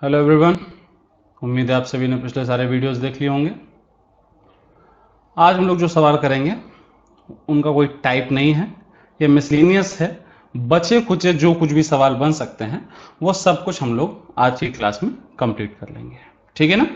Hello everyone. उम्मीद है आप सभी ने पिछले सारे वीडियोस देख लिए होंगे। आज हम लोग जो सवाल करेंगे उनका कोई टाइप नहीं है, ये मिसलिनियस है। बचे खुचे जो कुछ भी सवाल बन सकते हैं वो सब कुछ हम लोग आज की क्लास में कंप्लीट कर लेंगे, ठीक है ना।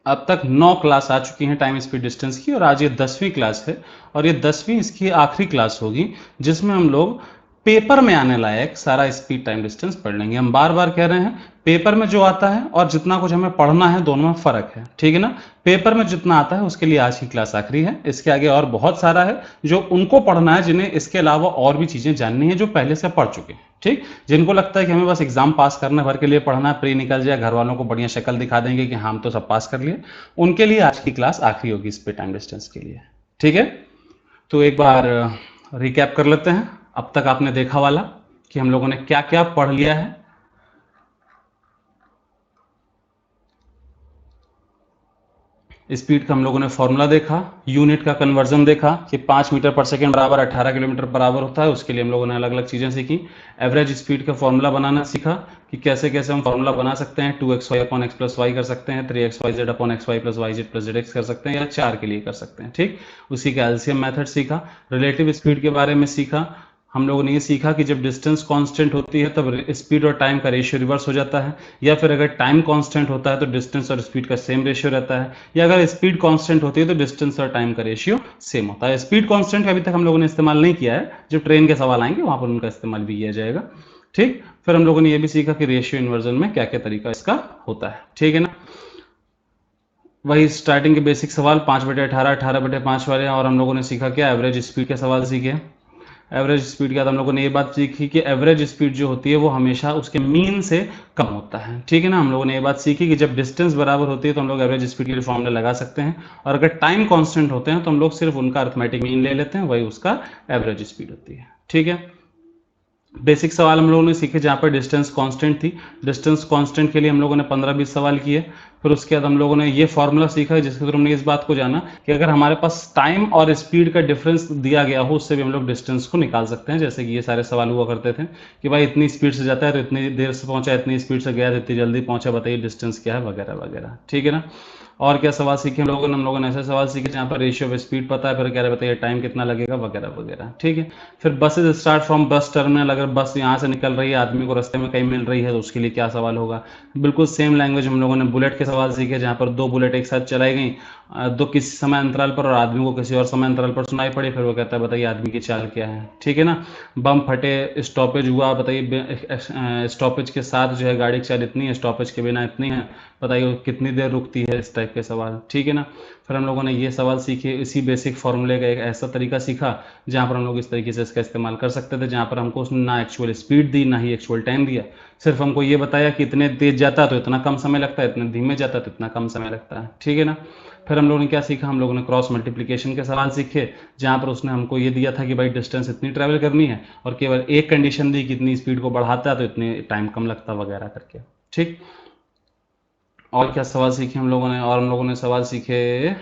अब तक 9 क्लास आ चुकी हैं टाइम स्पीड डिस्टेंस की, और आज ये 10वीं क्लास है, और ये 10वीं इसकी आखिरी क्लास होगी जिसमें हम लोग पेपर में आने लायक सारा स्पीड टाइम डिस्टेंस पढ़ लेंगे। हम बार बार कह रहे हैं, पेपर में जो आता है और जितना कुछ हमें पढ़ना है दोनों में फर्क है, ठीक है ना। पेपर में जितना आता है उसके लिए आज की क्लास आखिरी है। इसके आगे और बहुत सारा है जो उनको पढ़ना है जिन्हें इसके अलावा और भी चीजें जाननी है जो पहले से पढ़ चुके हैं, ठीक। जिनको लगता है कि हमें बस एग्जाम पास करने भर के लिए पढ़ना है, प्री निकल जाए, घर वालों को बढ़िया शक्ल दिखा देंगे कि हम तो सब पास कर लिए, उनके लिए आज की क्लास आखिरी होगी स्पीड टाइम डिस्टेंस के लिए, ठीक है। तो एक बार रिकैप कर लेते हैं अब तक आपने देखा वाला कि हम लोगों ने क्या क्या पढ़ लिया है। स्पीड का हम लोगों ने फॉर्मूला देखा, यूनिट का कन्वर्जन देखा कि 5 मीटर पर सेकेंड बराबर 18 किलोमीटर बराबर होता है, उसके लिए हम लोगों ने अलग अलग चीज़ें सीखी। एवरेज स्पीड का फॉर्मूला बनाना सीखा कि कैसे कैसे हम फॉर्मूला बना सकते हैं। 2xy upon x plus Y कर सकते हैं, 3xyz upon x y plus y z plus z x कर सकते हैं, या 4 के लिए कर सकते हैं, ठीक। उसी का एलसीएम मेथड सीखा। रिलेटिव स्पीड के बारे में सीखा। हम लोगों ने ये सीखा कि जब डिस्टेंस कांस्टेंट होती है तब स्पीड और टाइम का रेशियो रिवर्स हो जाता है, या फिर अगर टाइम कांस्टेंट होता है तो डिस्टेंस और स्पीड का सेम रेशियो रहता है, या अगर स्पीड कांस्टेंट होती है तो डिस्टेंस और टाइम का रेशियो सेम होता है। स्पीड कांस्टेंट अभी तक हम लोगों ने इस्तेमाल नहीं किया है, जब ट्रेन के सवाल आएंगे वहां पर उनका इस्तेमाल भी किया जाएगा, ठीक। फिर हम लोगों ने ये भी सीखा कि रेशियो इन्वर्जन में क्या क्या तरीका इसका होता है, ठीक है ना। वही स्टार्टिंग के बेसिक सवाल 5/18, 18/5 वाले, और हम लोगों ने सीखा क्या, एवरेज स्पीड के सवाल सीखे। एवरेज स्पीड के बाद हम लोगों ने ये बात सीखी कि एवरेज स्पीड जो होती है वो हमेशा उसके मीन से कम होता है, ठीक है ना। हम लोगों ने ये बात सीखी कि जब डिस्टेंस बराबर होती है तो हम लोग एवरेज स्पीड के लिए फॉर्मूला लगा सकते हैं, और अगर टाइम कांस्टेंट होते हैं तो हम लोग सिर्फ उनका अरिथमेटिक मीन ले लेते हैं, वही उसका एवरेज स्पीड होती है, ठीक है। बेसिक सवाल हम लोगों ने सीखे जहाँ पर डिस्टेंस कांस्टेंट थी। डिस्टेंस कांस्टेंट के लिए हम लोगों ने 15-20 सवाल किए। फिर उसके बाद हम लोगों ने ये फॉर्मूला सीखा जिसके थ्रू हमने इस बात को जाना कि अगर हमारे पास टाइम और स्पीड का डिफरेंस दिया गया हो उससे भी हम लोग डिस्टेंस को निकाल सकते हैं। जैसे कि ये सारे सवाल हुआ करते थे कि भाई इतनी स्पीड से जाता है तो इतनी देर से पहुंचा, इतनी स्पीड से गया तो इतनी जल्दी पहुंचा, बताइए डिस्टेंस क्या है, वगैरह वगैरह, ठीक है ना। और क्या सवाल सीखे हम लोगों ने ऐसे सवाल सीखे जहाँ पर रेशियो ऑफ स्पीड पता है, फिर कह रहे बताइए टाइम कितना लगेगा, वगैरह वगैरह, ठीक है। फिर buses start from bus terminal, अगर बस यहाँ से निकल रही है, आदमी को रास्ते में कहीं मिल रही है तो उसके लिए क्या सवाल होगा। बिल्कुल सेम लैंग्वेज हम लोगों ने बुलेट के सवाल सीखे जहाँ पर 2 बुलेट एक साथ चलाई गई, दो किसी समय अंतराल पर, और आदमी को किसी और समय अंतराल पर सुनाई पड़ी, फिर वो कहता है बताइए आदमी की चाल क्या है, ठीक है ना। बम फटे, स्टॉपेज हुआ, बताइए स्टॉपेज के साथ जो है गाड़ी की चाल इतनी है, स्टॉपेज के बिना इतनी है, बताइए कितनी देर रुकती है, इस टाइप के सवाल, ठीक है ना। फिर हम लोगों ने ये सवाल सीखे, इसी बेसिक फॉर्मूले का एक ऐसा तरीका सीखा जहाँ पर हम लोग इस तरीके से इसका इस्तेमाल कर सकते थे, जहाँ पर हमको उसने ना एक्चुअल स्पीड दी ना ही एक्चुअल टाइम दिया, सिर्फ हमको ये बताया कि इतने तेज जाता है तो इतना कम समय लगता है, इतने धीमे जाता है तो इतना कम समय लगता है, ठीक है ना। फिर हम लोगों ने क्या सीखा, हम लोगों ने क्रॉस मल्टीप्लिकेशन के सवाल सीखे जहाँ पर उसने हमको ये दिया था कि भाई डिस्टेंस इतनी ट्रैवल करनी है और केवल एक कंडीशन दी कि इतनी स्पीड को बढ़ाता है तो इतनी टाइम कम लगता वगैरह करके, ठीक। और क्या सवाल सीखे हम लोगों ने, और हम लोगों ने सवाल सीखे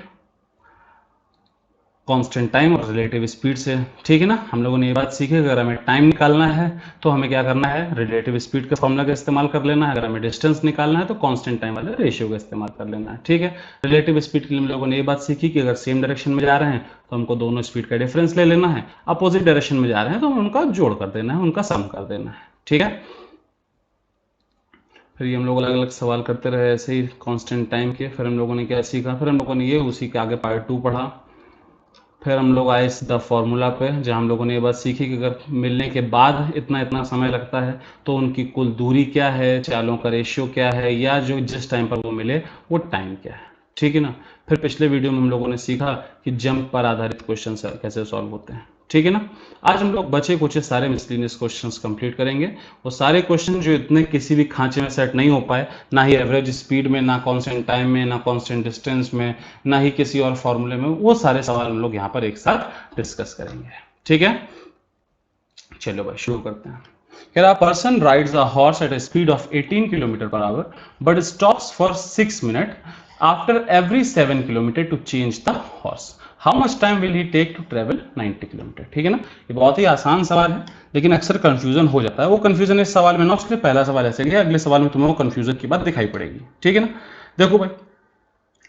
कांस्टेंट टाइम और रिलेटिव स्पीड से, ठीक है ना। हम लोगों ने ये बात सीखी अगर हमें टाइम निकालना है तो हमें क्या करना है, रिलेटिव स्पीड के फॉर्मूला का इस्तेमाल कर लेना है, अगर हमें डिस्टेंस निकालना है तो कांस्टेंट टाइम वाले रेशियो का इस्तेमाल कर लेना है, ठीक है। रिलेटिव स्पीड के लिए हम लोगों ने ये बात सीखी कि अगर सेम डायरेक्शन में जा रहे हैं तो हमको दोनों स्पीड का डिफरेंस ले लेना है, अपोजिट डायरेक्शन में जा रहे हैं तो उनका जोड़ कर देना है, उनका सम कर देना है, ठीक है। फिर ये हम लोग अलग अलग सवाल करते रहे ऐसे ही कांस्टेंट टाइम के। फिर हम लोगों ने क्या सीखा, फिर हम लोगों ने ये उसी के आगे पार्ट 2 पढ़ा। फिर हम लोग आए द फॉर्मूला पे जहाँ हम लोगों ने ये बात सीखी कि अगर मिलने के बाद इतना इतना समय लगता है तो उनकी कुल दूरी क्या है, चालों का रेशियो क्या है, या जो जिस टाइम पर वो मिले वो टाइम क्या है, ठीक है ना। फिर पिछले वीडियो में हम लोगों ने सीखा कि जंप पर आधारित क्वेश्चन कैसे सॉल्व होते हैं, ठीक है ना। आज हम लोग बचे कुछ सारे मिसलिनियस क्वेश्चंस कंप्लीट करेंगे। वो सारे क्वेश्चन जो इतने किसी भी खांचे में सेट नहीं हो पाए, ना ही एवरेज स्पीड में, ना कांस्टेंट टाइम में, ना कांस्टेंट डिस्टेंस में, ना ही किसी और फॉर्मूले में, वो सारे सवाल हम लोग यहाँ पर एक साथ डिस्कस करेंगे, ठीक है। चलो भाई शुरू करते हैं। Here a person rides a horse at a speed of 18 km per hour but stops for 6 minutes after every 7 km to change the horse. How much time will he take to travel 90 kilometre. ठीक है ना, ये बहुत ही आसान सवाल है, लेकिन अक्सर कंफ्यूजन हो जाता है। वो कंफ्यूजन इस सवाल में ना, उसके लिए पहला सवाल ऐसे लिया, अगले सवाल में तुम्हें वो कंफ्यूजन की बात दिखाई पड़ेगी। ठीक है ना, देखो भाई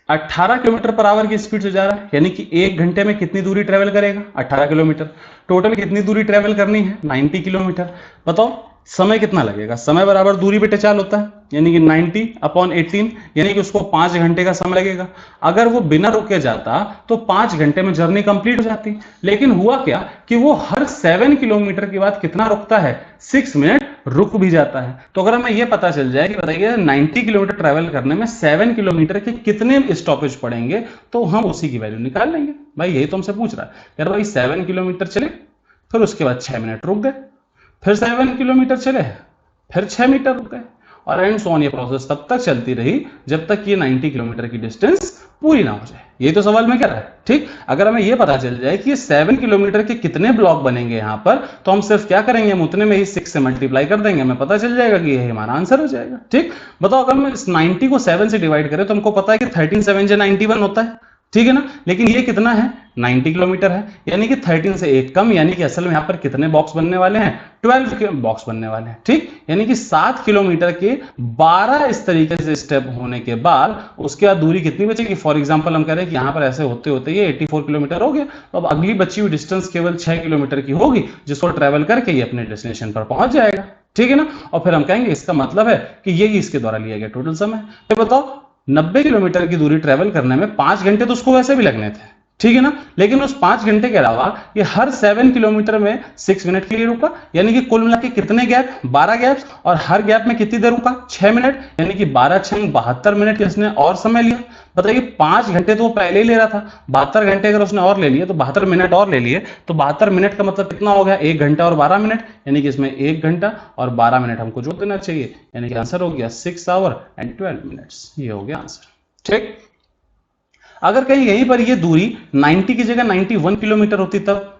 18 किलोमीटर पर आवर की स्पीड से जा रहा है, यानी कि 1 घंटे में कितनी दूरी ट्रेवल करेगा? 18 किलोमीटर। टोटल कितनी दूरी ट्रेवल करनी है? 90 किलोमीटर। बताओ समय कितना लगेगा? समय बराबर दूरी पे चाल होता है, यानी कि 90/18, यानी कि उसको 5 घंटे का समय लगेगा। अगर वो बिना रुके जाता तो 5 घंटे में जर्नी कंप्लीट हो जाती, लेकिन हुआ क्या कि वो हर 7 किलोमीटर के बाद कितना रुकता है? 6 मिनट रुक भी जाता है। तो अगर हमें ये पता चल जाए कि बताइए 90 किलोमीटर ट्रेवल करने में 7 किलोमीटर के कितने स्टॉपेज पड़ेंगे, तो हम उसी की वैल्यू निकाल लेंगे। भाई यही तो हमसे पूछ रहा है, यार भाई 7 किलोमीटर चले, फिर उसके बाद 6 मिनट रुक गए, फिर 7 किलोमीटर चले, फिर 6 मीटर रुक गए, और एंड सो ऑन। ये प्रोसेस तब तक चलती रही जब तक ये 90 किलोमीटर की डिस्टेंस पूरी ना हो जाए। ये तो सवाल में कह रहा है। ठीक, अगर हमें ये पता चल जाए कि ये 7 किलोमीटर के कितने ब्लॉक बनेंगे यहाँ पर, तो हम सिर्फ क्या करेंगे, हम उतने में ही 6 से मल्टीप्लाई कर देंगे, हमें पता चल जाएगा कि ये हमारा आंसर हो जाएगा। ठीक, बताओ अगर हम इस 90 को 7 से डिवाइड करें तो हमको पता है कि 13 7 से 91 होता है। ठीक है ना, लेकिन ये कितना है? 90 किलोमीटर है, यानी कि 13 से 1 कम, यानी कि असल में यहाँ पर कितने बॉक्स बनने वाले हैं? 12 के बॉक्स बनने वाले हैं। ठीक, यानी कि 7 किलोमीटर के 12 इस तरीके से स्टेप होने के बाद उसके बाद दूरी कितनी बचेगी? फॉर एग्जांपल हम कह रहे हैं कि यहाँ पर ऐसे होते होते ये 84 किलोमीटर हो गया, तो अब अगली बची हुई डिस्टेंस केवल 6 किलोमीटर की होगी, जिसको ट्रेवल करके ये अपने डेस्टिनेशन पर पहुंच जाएगा। ठीक है ना, और फिर हम कहेंगे इसका मतलब है कि यही इसके द्वारा लिया गया टोटल समय। फिर बताओ 90 किलोमीटर की दूरी ट्रेवल करने में 5 घंटे तो उसको वैसे भी लगने थे। ठीक है ना, लेकिन उस 5 घंटे के अलावा ये हर 7 किलोमीटर में 6 मिनट के लिए रुका, यानी कि कुल मिला के कितने गैप? 12 गैप्स, और हर गैप में कितनी देर रुका? 6 मिनट, यानी कि 12 6 72 मिनट इसने और समय लिया। बताइए 5 घंटे तो वो पहले ही ले रहा था, 72 घंटे अगर उसने और ले लिए तो 72 मिनट और ले लिए, तो 72 मिनट का मतलब कितना हो गया? 1 घंटा और 12 मिनट, यानी कि इसमें 1 घंटा और 12 मिनट हमको जोड़ देना चाहिए, यानी कि आंसर हो गया 6 आवर एंड 12 मिनट्स। ये हो गया आंसर। ठीक, अगर कहीं यहीं पर ये दूरी 90 की जगह 91 किलोमीटर होती तब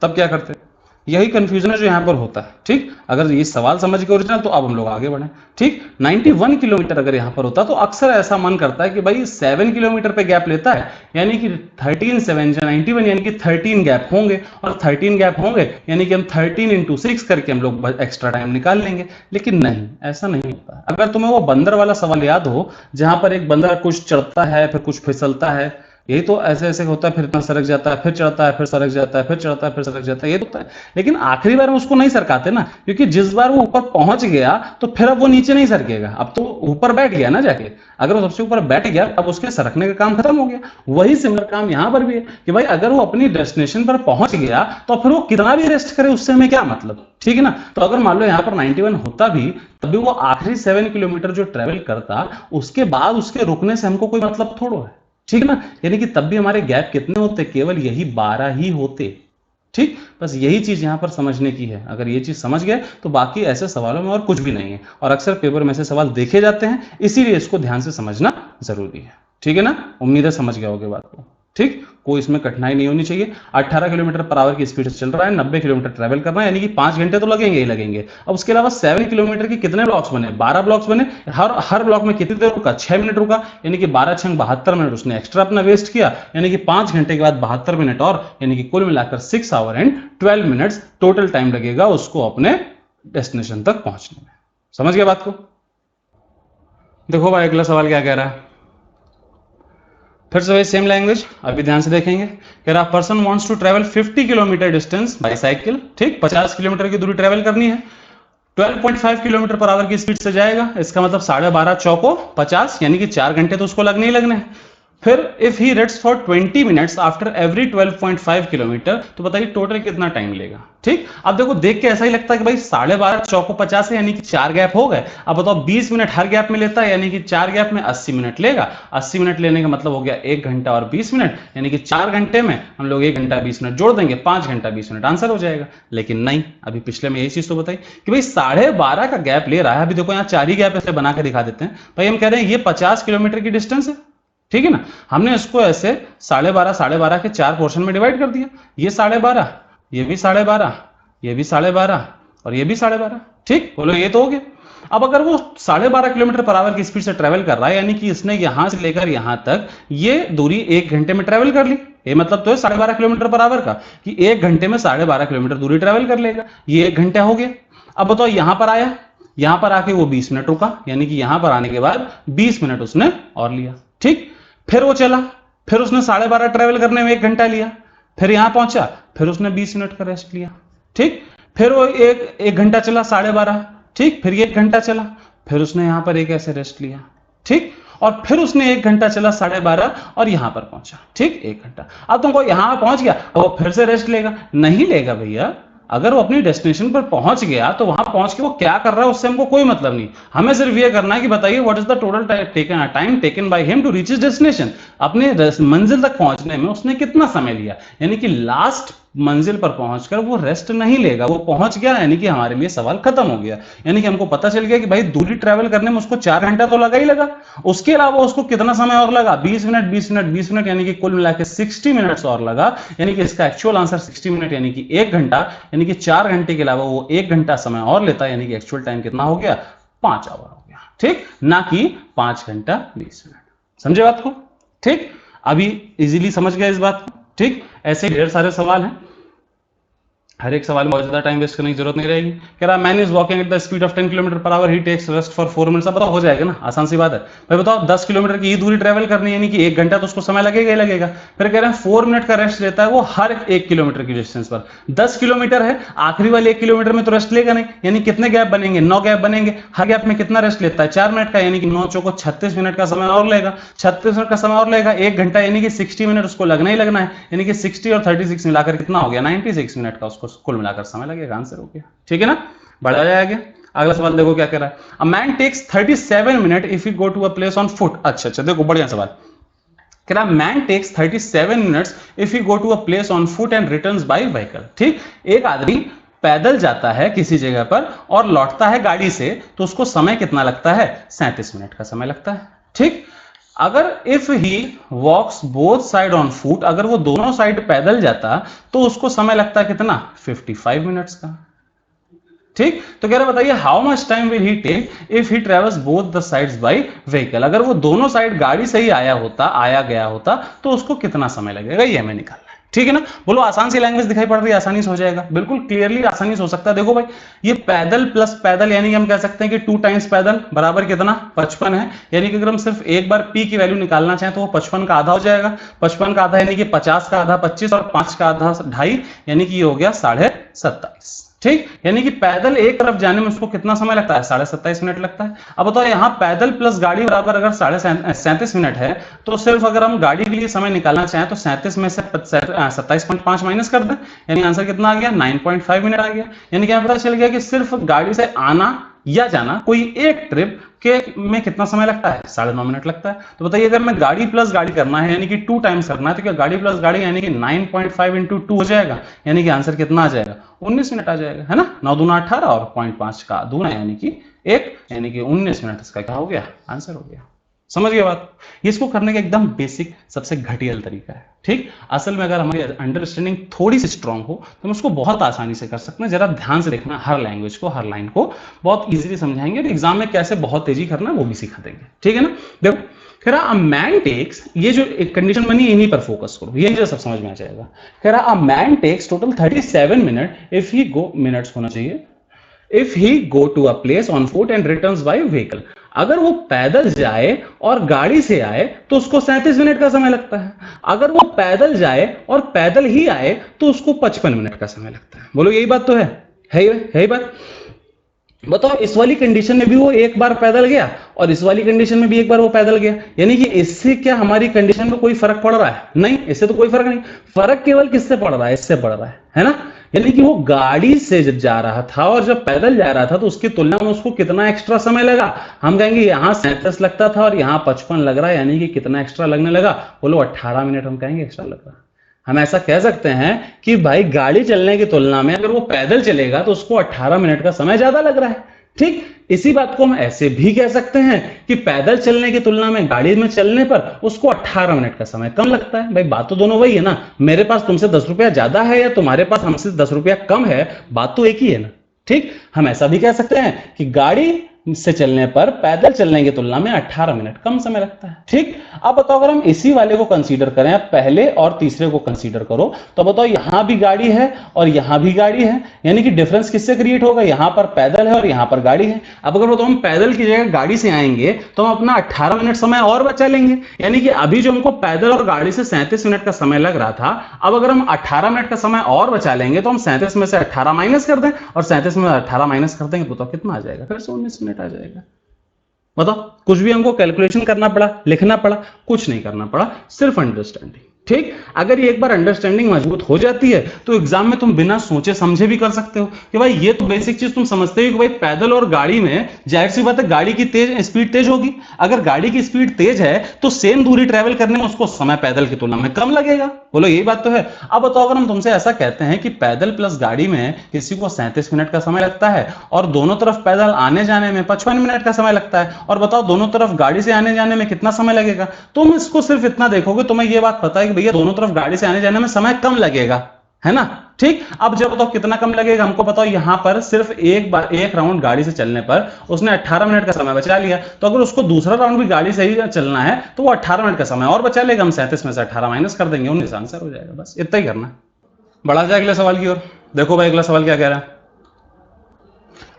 क्या करते? यही कंफ्यूजन है जो यहां पर होता है। ठीक, अगर ये सवाल समझ के ओरिजिनल तो अब हम लोग आगे बढ़े। ठीक, 91 किलोमीटर अगर यहां पर होता तो अक्सर ऐसा मन करता है कि भाई 7 किलोमीटर पे गैप लेता है, यानी कि 13 7 91, यानी कि 13 गैप होंगे, और 13 गैप होंगे यानी कि हम 13 × 6 करके हम लोग एक्स्ट्रा टाइम निकाल लेंगे। लेकिन नहीं, ऐसा नहीं होता। अगर तुम्हें वो बंदर वाला सवाल याद हो, जहां पर एक बंदर कुछ चढ़ता है फिर कुछ फिसलता है, यही तो ऐसे ऐसे होता है, फिर इतना सरक जाता है, फिर चढ़ता है, फिर सरक जाता है, फिर चढ़ता है, फिर सरक जाता है, ये तो होता है। लेकिन आखिरी बार में उसको नहीं सरकाते ना, क्योंकि जिस बार वो ऊपर पहुंच गया तो फिर अब वो नीचे नहीं सरकेगा, अब तो ऊपर बैठ गया ना जाके। अगर वो सबसे ऊपर बैठ गया अब उसके सरकने का काम खत्म हो गया। वही सिमिलर काम यहां पर भी है कि भाई अगर वो अपनी डेस्टिनेशन पर पहुंच गया तो फिर वो कितना भी रेस्ट करे उससे हमें क्या मतलब। ठीक है ना, तो अगर मान लो यहाँ पर 91 होता भी, तब भी वो आखिरी 7 किलोमीटर जो ट्रेवल करता, उसके बाद उसके रुकने से हमको कोई मतलब थोड़ा है। ठीक है ना, यानी कि तब भी हमारे गैप कितने होते? केवल यही 12 ही होते। ठीक, बस यही चीज यहां पर समझने की है। अगर ये चीज समझ गए तो बाकी ऐसे सवालों में और कुछ भी नहीं है, और अक्सर पेपर में ऐसे सवाल देखे जाते हैं, इसीलिए इसको ध्यान से समझना जरूरी है। ठीक है ना, उम्मीद है समझ गए होगे बात को। ठीक, कोई इसमें कठिनाई नहीं होनी चाहिए। 18 किलोमीटर पर आवर की स्पीड से चल रहा है, 90 किलोमीटर ट्रेवल करना है, यानी कि 5 घंटे तो लगेंगे ही लगेंगे। अब उसके अलावा 7 किलोमीटर के कितने ब्लॉक्स बने? 12 ब्लॉक्स बने। हर ब्लॉक में कितनी देर रुका? 6 मिनट रुका, यानी कि 12 6 72 मिनट उसने एक्स्ट्रा अपना वेस्ट किया, यानी कि 5 घंटे के बाद 72 मिनट और, यानी कि कुल मिलाकर 6 our and 12 minutes total time लगेगा उसको अपने डेस्टिनेशन तक पहुंचने में। समझ गए बात को? देखो भाई अगला सवाल क्या कह रहा है, फिर से वही सेम लैंग्वेज, अभी ध्यान से देखेंगे। कह रहा person wants to travel 50 kilometre distance by cycle. ठीक, 50 किलोमीटर की दूरी ट्रेवल करनी है, 12.5 किलोमीटर पर आवर की स्पीड से जाएगा। इसका मतलब 12.5 चौको 50, यानी कि 4 घंटे तो उसको लगने ही लगने हैं। फिर if he rests for 20 minutes after every 12.5 kilometre, तो बताइए टोटल कितना टाइम लेगा। ठीक, अब देखो देख के ऐसा ही लगता है कि भाई 12.5 चौको 50 है, यानी कि 4 गैप हो गए। अब बताओ 20 मिनट हर गैप में लेता है, यानी कि 4 गैप में 80 मिनट लेगा। 80 मिनट लेने का मतलब हो गया 1 घंटा और 20 मिनट, यानी कि 4 घंटे में हम लोग 1 घंटा 20 मिनट जोड़ देंगे, 5 घंटा 20 मिनट आंसर हो जाएगा। लेकिन नहीं, अभी पिछले में यही चीज तो बताई कि भाई 12.5 का गैप ले रहा है। अभी देखो यहाँ 4 ही गैप ऐसे बना के दिखा देते हैं। भाई हम कह रहे हैं ये 50 किलोमीटर की डिस्टेंस है। ठीक है ना, हमने इसको ऐसे 12.5 के 4 पोर्शन में डिवाइड कर दिया। ये 12.5, ये भी 12.5, ये भी 12.5 और ये भी 12.5। ठीक, बोलो ये तो हो गया। अब अगर वो 12.5 किलोमीटर पर आवर की स्पीड से ट्रेवल कर रहा है, यानी कि इसने यहां से लेकर यहां तक ये दूरी 1 घंटे में ट्रेवल कर ली। ये मतलब तो है 12.5 किलोमीटर पर आवर का, कि 1 घंटे में 12.5 किलोमीटर दूरी ट्रेवल कर लेगा। ये 1 घंटा हो गया। अब बताओ यहां पर आया, यहां पर आके वो 20 मिनट रुका, यानी कि यहां पर आने के बाद 20 मिनट उसने और लिया। ठीक, फिर वो चला, फिर उसने 12.5 ट्रेवल करने में 1 घंटा लिया, फिर यहां पहुंचा, फिर उसने 20 मिनट का रेस्ट लिया। ठीक, फिर वो एक घंटा चला 12.5, ठीक, फिर ये 1 घंटा चला, फिर उसने यहां पर एक ऐसे रेस्ट लिया। ठीक, और फिर उसने 1 घंटा चला 12.5 और यहां पर पहुंचा। ठीक, 1 घंटा। अब तुमको यहां पहुंच गया, वो फिर से रेस्ट लेगा? नहीं लेगा भैया। अगर वो अपनी डेस्टिनेशन पर पहुंच गया तो वहां पहुंच के वो क्या कर रहा है उससे हमको कोई मतलब नहीं। हमें सिर्फ ये करना है कि बताइए what is the total time taken by him to reach his destination. अपने मंजिल तक पहुंचने में उसने कितना समय लिया, यानी कि लास्ट मंजिल पर पहुंचकर वो रेस्ट नहीं लेगा, वो पहुंच गया, यानी कि हमारे लिए सवाल खत्म हो गया। यानी कि हमको पता चल गया कि भाई दूरी ट्रेवल करने में उसको 4 घंटा तो लगा ही लगा, उसके अलावा उसको कितना समय और लगा? 20 मिनट 20 मिनट 20 मिनट, यानी कि कुल मिलाकर 60 मिनट्स और लगा। यानी कि इसका एक्चुअल आंसर 60 मिनट यानी कि 1 घंटा, यानी कि 4 घंटे के अलावा वो 1 घंटा समय और लेता है, यानी कि एक्चुअल टाइम कितना हो गया? 5 आवर हो गया। ठीक, ना कि 5 घंटा 20 मिनट। समझे बात को? ठीक, अभी इजीली समझ गए इस बात को। ठीक, ऐसे ढेर सारे सवाल हैं, हर एक सवाल में बहुत ज्यादा टाइम वेस्ट करने की जरूरत नहीं रहेगी। कह रहा man is walking at the speed of 10 kilometre per hour, he takes rest for 4 minutes. अब बताओ हो जाएगा ना, आसान सी बात है भाई। बताओ 10 किलोमीटर की दूरी ट्रेवल करनी है, यानी कि 1 घंटा तो उसको समय लगेगा ही लगेगा। फिर कह रहे हैं 4 मिनट का रेस्ट लेता है वो हर 1 किलोमीटर की डिस्टेंस पर। 10 किलोमीटर है, आखिरी वाले 1 किलोमीटर में तो रेस्ट लेगा नहीं, यानी कितने गैप बनेंगे? 9 गैप बनेंगे। हर गैप में कितना रेस्ट लेता है? 4 मिनट का, यानी कि 9 चौको 36 मिनट का समय और लेगा। 36 मिनट का समय और लेगा, 1 घंटा यानी कि 60 मिनट उसको लगना ही लगना है, यानी कि 60 और 36 मिलाकर कितना हो गया? 96 मिनट का उसको कुल मिलाकर समय लगेगा। आंसर हो गया। ठीक है ना, बढ़ा जाएगा। अगला सवाल देखो क्या कह रहा है। A man takes 37 minute if he go to a place on foot. अच्छा देखो बढ़िया सवाल। कह रहा man takes 37 minutes if he go to a place on foot and returns by vehicle. ठीक, एक आदमी पैदल जाता है किसी जगह पर और लौटता है गाड़ी से, तो उसको समय कितना लगता है? 37 मिनट का समय लगता है। ठीक, अगर if he walks both side on foot, अगर वो दोनों साइड पैदल जाता तो उसको समय लगता है कितना? 55 मिनट्स का। ठीक, तो कह रहा बताइए how much time will he take if he travels both the sides by vehicle. अगर वो दोनों साइड गाड़ी से ही आया गया होता तो उसको कितना समय लगेगा, ये हमें निकालना है। ठीक है ना, बोलो आसान सी लैंग्वेज दिखाई पड़ रही है, आसानी से हो जाएगा, बिल्कुल क्लियरली आसानी से हो सकता है। देखो भाई, ये पैदल प्लस पैदल, यानी कि हम कह सकते हैं कि 2 टाइम्स पैदल बराबर कितना? 55 है। यानी कि अगर हम सिर्फ एक बार पी की वैल्यू निकालना चाहें तो वो 55 का आधा हो जाएगा। 55 का आधा यानी कि 50 का आधा 25 और 5 का आधा 2.5, यानी कि ये हो गया 27.5। ठीक, यानी कि पैदल एक तरफ जाने में उसको कितना समय लगता है? 27.5 मिनट लगता है। अब बताओ यहाँ पैदल प्लस गाड़ी बराबर अगर 37 मिनट है, तो सिर्फ अगर हम गाड़ी के लिए समय निकालना चाहें तो 37 में से 27.5 माइनस कर दें, यानी आंसर कितना आ गया? 9.5 मिनट आ गया। यानी कि हमें पता चल गया कि सिर्फ गाड़ी से आना या जाना कोई एक ट्रिप के में कितना समय लगता है? 9.5 मिनट लगता है। तो बताइए अगर मैं गाड़ी प्लस गाड़ी करना है, यानी कि 2 टाइम्स करना है, तो क्या गाड़ी प्लस गाड़ी यानी कि 9.5 इंटू 2 हो जाएगा, यानी कि आंसर कितना आ जाएगा? 19 मिनट आ जाएगा, है ना। 9 दूना 18 और 0.5 का दूना यानी कि 1, यानी कि 19 मिनट इसका क्या हो गया? आंसर हो गया। समझ गए बात? इसको करने का एकदम बेसिक सबसे घटिया तरीका है। ठीक, असल में अगर हमारी अंडरस्टैंडिंग थोड़ी सी स्ट्रांग हो तो हम उसको बहुत आसानी से कर सकते हैं। जरा ध्यान से देखना, हर लैंग्वेज को, हर लाइन को बहुत इजीली समझाएंगे और एग्जाम में कैसे बहुत तेजी करना है वो भी सिखा देंगे। ठीक है ना। देखो कह रहा अ मैन टेक्स, ये जो एक कंडीशन बनी इन्हीं पर फोकस करो, ये जो सब समझ में आ जाएगा। कह रहा a man takes total 37 minute if he go, minutes होना चाहिए, if he go to a place on foot and returns by vehicle. अगर वो पैदल जाए और गाड़ी से आए तो उसको 37 मिनट का समय लगता है। अगर वो पैदल जाए और पैदल ही आए तो उसको 55 मिनट का समय लगता है। बोलो यही बात तो है बात। बताओ इस वाली कंडीशन में भी वो एक बार पैदल गया और इस वाली कंडीशन में भी एक बार वो पैदल गया, यानी कि इससे क्या हमारी कंडीशन में कोई फर्क पड़ रहा है? नहीं, इससे तो कोई फर्क नहीं। फर्क केवल किससे पड़ रहा है? इससे पड़ रहा है ना। यानी कि वो गाड़ी से जब जा रहा था और जब पैदल जा रहा था तो उसकी तुलना में उसको कितना एक्स्ट्रा समय लगा? हम कहेंगे यहां 37 लगता था और यहां 55 लग रहा है, यानी कि कितना एक्स्ट्रा लगने लगा? बोलो 18 मिनट हम कहेंगे एक्स्ट्रा लग रहा है। हम ऐसा कह सकते हैं कि भाई गाड़ी चलने की तुलना में अगर वो पैदल चलेगा तो उसको 18 मिनट का समय ज्यादा लग रहा है। ठीक, इसी बात को हम ऐसे भी कह सकते हैं कि पैदल चलने की तुलना में गाड़ी में चलने पर उसको 18 मिनट का समय कम लगता है। भाई बात तो दोनों वही है ना। मेरे पास तुमसे 10 रुपया ज्यादा है या तुम्हारे पास हमसे 10 रुपया कम है, बात तो एक ही है ना। ठीक, हम ऐसा भी कह सकते हैं कि गाड़ी से चलने पर पैदल चलने की तुलना में 18 मिनट कम समय लगता है। ठीक, अब बताओ अगर हम इसी वाले को कंसीडर करें, अब पहले और तीसरे को कंसीडर करो, तो बताओ यहां भी गाड़ी है और यहां भी गाड़ी है, यानी कि डिफरेंस किससे क्रिएट होगा, यहां पर पैदल है और यहां पर गाड़ी है। अब अगर बताओ हम पैदल की जगह गाड़ी से आएंगे तो हम अपना 18 मिनट समय और बचा लेंगे, यानी कि अभी जो हमको पैदल और गाड़ी से 37 मिनट का समय लग रहा था, अब अगर हम 18 मिनट का समय और बचा लेंगे तो हम 37 में से 18 माइनस कर दें, और 37 में 18 माइनस कर देंगे तो कितना आ जाएगा, फिर से 19 मिनट आ जाएगा। बताओ, कुछ भी हमको कैलकुलेशन करना पड़ा, लिखना पड़ा, कुछ नहीं करना पड़ा, सिर्फ अंडरस्टैंडिंग। ठीक, अगर ये एक बार अंडरस्टैंडिंग मजबूत हो जाती है तो एग्जाम में तुम बिना सोचे समझे भी कर सकते हो कि भाई ये तो बेसिक चीज तुम समझते हो कि भाई पैदल और गाड़ी में जाहिर सी बात है गाड़ी की स्पीड तेज होगी। अगर गाड़ी की स्पीड तेज है तो सेम दूरी ट्रेवल करने में उसको समय पैदल की तुलना में कम लगेगा। बोलो यही बात तो है। अब बताओ अगर हम तुमसे ऐसा कहते हैं कि पैदल प्लस गाड़ी में किसी को 37 मिनट का समय लगता है और दोनों तरफ पैदल आने जाने में 55 मिनट का समय लगता है, और बताओ दोनों तरफ गाड़ी से आने जाने में कितना समय लगेगा, तुम इसको सिर्फ इतना देखोगे, तुम्हें यह बात पता है कि भैया दोनों तरफ गाड़ी से आने जाने में समय कम लगेगा, है ना। ठीक, अब जब बताओ कितना कम लगेगा, हमको बताओ यहां पर सिर्फ एक राउंड गाड़ी से चलने पर उसने 18 मिनट का समय बचा लिया, तो अगर उसको दूसरा राउंड भी गाड़ी से ही चलना है तो वो 18 मिनट का समय और बचा लेगा। हम 37 में से 18 माइनस कर देंगे, 19 आंसर हो जाएगा। बस इतना ही करना है। बढ़ा जाए अगले सवाल की ओर। देखो भाई अगला सवाल क्या कह रहा है।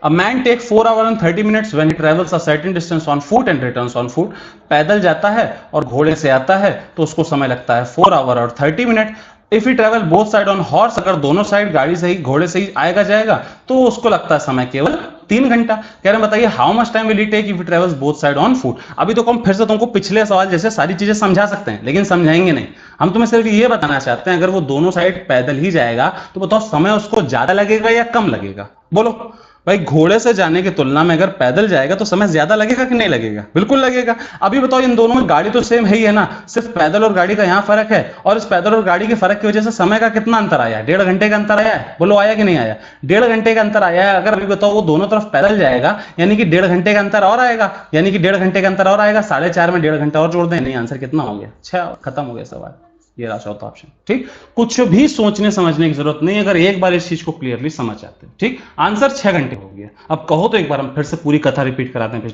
A man take 4 hours and 30 minutes when he travels a certain distance on foot and returns on foot. पैदल जाता है और घोड़े से आता है तो उसको समय लगता है 4 आवर और 30 minute. If he travel both side on horse, अगर दोनों साइड गाड़ी से ही घोड़े से ही आएगा जाएगा तो उसको लगता है समय केवल 3 घंटा। कह रहे हैं बताइए how much time will he take if he travels both side on foot. अभी तो हम फिर से तुमको पिछले सवाल जैसे सारी चीजें समझा सकते हैं लेकिन समझाएंगे नहीं। हम तुम्हें सिर्फ ये बताना चाहते हैं अगर वो दोनों साइड पैदल ही जाएगा तो बताओ समय उसको ज्यादा लगेगा या कम लगेगा। बोलो भाई, घोड़े से जाने की तुलना में अगर पैदल जाएगा तो समय ज्यादा लगेगा कि नहीं लगेगा? बिल्कुल लगेगा। अभी बताओ इन दोनों में गाड़ी तो सेम है ही है ना, सिर्फ पैदल और गाड़ी का यहाँ फर्क है, और इस पैदल और गाड़ी के फर्क की वजह से समय का कितना अंतर आया? 1.5 घंटे का अंतर आया है। बोलो आया कि नहीं आया? 1.5 घंटे का अंतर आया है। अगर अभी बताओ वो दोनों तरफ पैदल जाएगा यानी कि 1.5 घंटे का अंतर और आएगा, यानी कि 1.5 घंटे का अंतर और आएगा। 4.5 में 1.5 घंटा और जोड़ दें, नहीं आंसर कितना हो गया? 6। खत्म हो गया सवाल। ये रहा चौथा ऑप्शन। ठीक, कुछ भी सोचने समझने की जरूरत नहीं अगर एक बार इस चीज को क्लियरली समझ जाते हैं। ठीक, आंसर 6 घंटे हो गया। अब कहो तो एक बार हम फिर से पूरी कथा रिपीट कराते हैं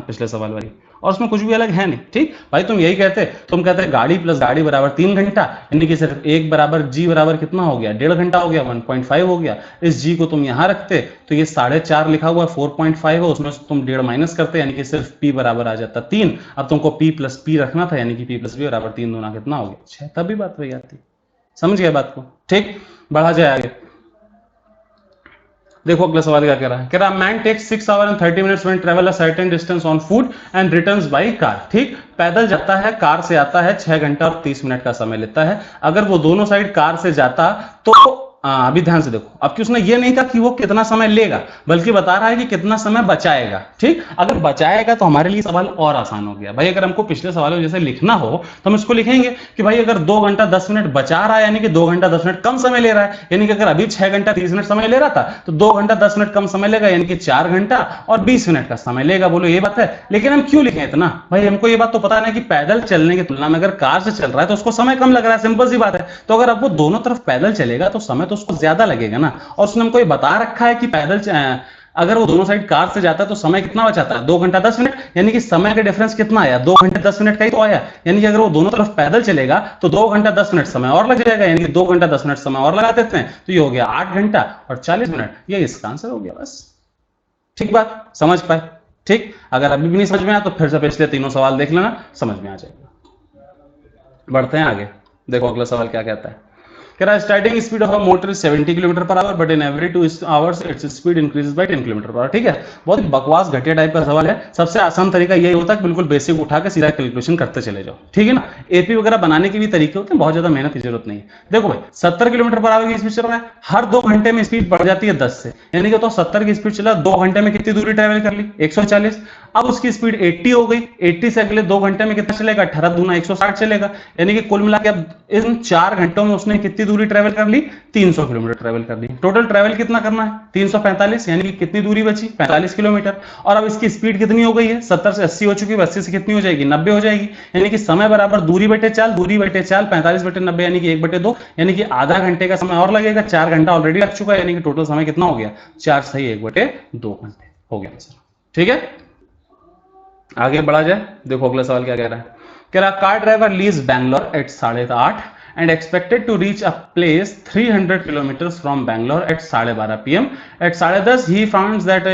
पिछले सवाल वाली, और उसमें कुछ भी अलग है नहीं। ठीक भाई, तुम यही कहते, तुम कहते गाड़ी प्लस गाड़ी बराबर 3 घंटा, यानी कि सिर्फ एक बराबर जी बराबर कितना हो गया? 1.5 घंटा हो गया, 1.5 हो गया। इस जी को तुम यहां रखते तो ये 4.5 लिखा हुआ है, 4.5 है, उसमें से तुम 1.5 माइनस करते यानी कि सिर्फ पी बराबर आ जाता 3। अब तुमको पी प्लस पी रखना था यानी कि पी प्लस पी बराबर 3 दूना कितना हो गया? 6। तभी बात वही आती। समझ गया बात को? ठीक, बढ़ा जाए आगे। देखो अगला सवाल क्या कह रहा है। कह रहा है man takes 6 hours and 30 minutes when travel a certain distance on foot and returns by car। ठीक, पैदल जाता है, कार से आता है, 6 घंटा और 30 मिनट का समय लेता है। अगर वो दोनों साइड कार से जाता तो अभी ध्यान से देखो, अब कि उसने ये नहीं कहा कि वो कितना समय लेगा, बल्कि बता रहा है कि कितना समय बचाएगा। ठीक, अगर बचाएगा तो हमारे लिए सवाल और आसान हो गया। भाई अगर हमको पिछले सवालों में जैसे लिखना हो तो हम इसको लिखेंगे कि भाई अगर 2 घंटा 10 मिनट बचा रहा है यानी कि 2 घंटा 10 मिनट कम समय ले रहा है, यानी कि अगर अभी 6 घंटा 30 मिनट समय ले रहा था तो 2 घंटा 10 मिनट कम समय लेगा यानी कि 4 घंटा और 20 मिनट का समय लेगा। बोलो ये बात है। लेकिन हम क्यों लिखें इतना? भाई हमको ये बात तो पता नहीं कि पैदल चलने की तुलना में अगर कार से चल रहा है तो उसको समय कम लग रहा है, सिंपल सी बात है। तो अगर अब वो दोनों तरफ पैदल चलेगा तो समय तो उसको ज्यादा लगेगा ना, और उसने हमको ये बता रखा है कि पैदल अगर वो दोनों साइड कार से जाता है तो समय कितना बचाता है? 2 घंटा 10 मिनट, यानी कि समय का डिफरेंस कितना आया? 2 घंटे 10 मिनट का ही तो आया। यानी कि अगर वो दोनों तरफ पैदल चलेगा तो 2 घंटा 10 मिनट समय और लग जाएगा, यानी कि 2 घंटा 10 मिनट समय और लगा देते हैं तो ये हो गया 8 घंटा और 40 मिनट। ये इसका आंसर हो गया। बस ठीक बात समझ पाए? ठीक, अगर अभी भी नहीं समझ में आया तो फिर से पिछले तीनों सवाल देख लेना, समझ में आ जाएगा। बढ़ते हैं आगे। देखो अगला सवाल क्या कहता है। कह रहा है starting speed of a motor 70 kilometre per hour but in every 2 hours its speed increases by 10 kilometre per hour. ठीक है, बहुत बकवास घटिया टाइप का सवाल है। सबसे आसान तरीका यही होता है कि बिल्कुल बेसिक उठा के सीधा कैलकुलेशन करते चले जाओ। ठीक है ना, एपी वगैरह बनाने के भी तरीके होते हैं, बहुत ज्यादा मेहनत की जरूरत नहीं है। देखो भाई 70 किलोमीटर पर आवर की स्पीड चल रहा है, हर 2 घंटे में स्पीड बढ़ जाती है 10 से, यानी कि तो 70 की स्पीड चला, 2 घंटे में कितनी दूरी ट्रेवल कर ली? 140। अब उसकी स्पीड 80 हो गई, 80 से अगले 2 घंटे में कितना चलेगा? 18 दूना 160 चलेगा, यानी कि कुल मिला के अब इन 4 घंटों में उसने कितनी दूरी ट्रेवल कर ली? 300 किलोमीटर ट्रेवल कर ली। टोटल ट्रेवल कितना करना है? 345, यानी कि कितनी दूरी बची? 45 किलोमीटर। और अब इसकी स्पीड कितनी हो गई है? 70 से 80 हो चुकी है, 80 से कितनी हो जाएगी? 90 हो जाएगी, यानी कि समय बराबर दूरी बटे चाल, दूरी बटे चाल 45 बटे 90 यानी कि 1/2, यानी कि आधा घंटे का समय और लगेगा। 4 घंटा ऑलरेडी लग चुका है, यानी कि टोटल समय कितना हो गया? 4 सही 1/2 घंटे हो गया आंसर। ठीक है, आगे बढ़ा जाए, देखो अगला सवाल क्या कह रहा है। कह रहा car driver leaves Bangalore at 8:30 and expected to reach a place 300 kilometers from Bangalore at 12:30 p.m. At 10:30 he finds that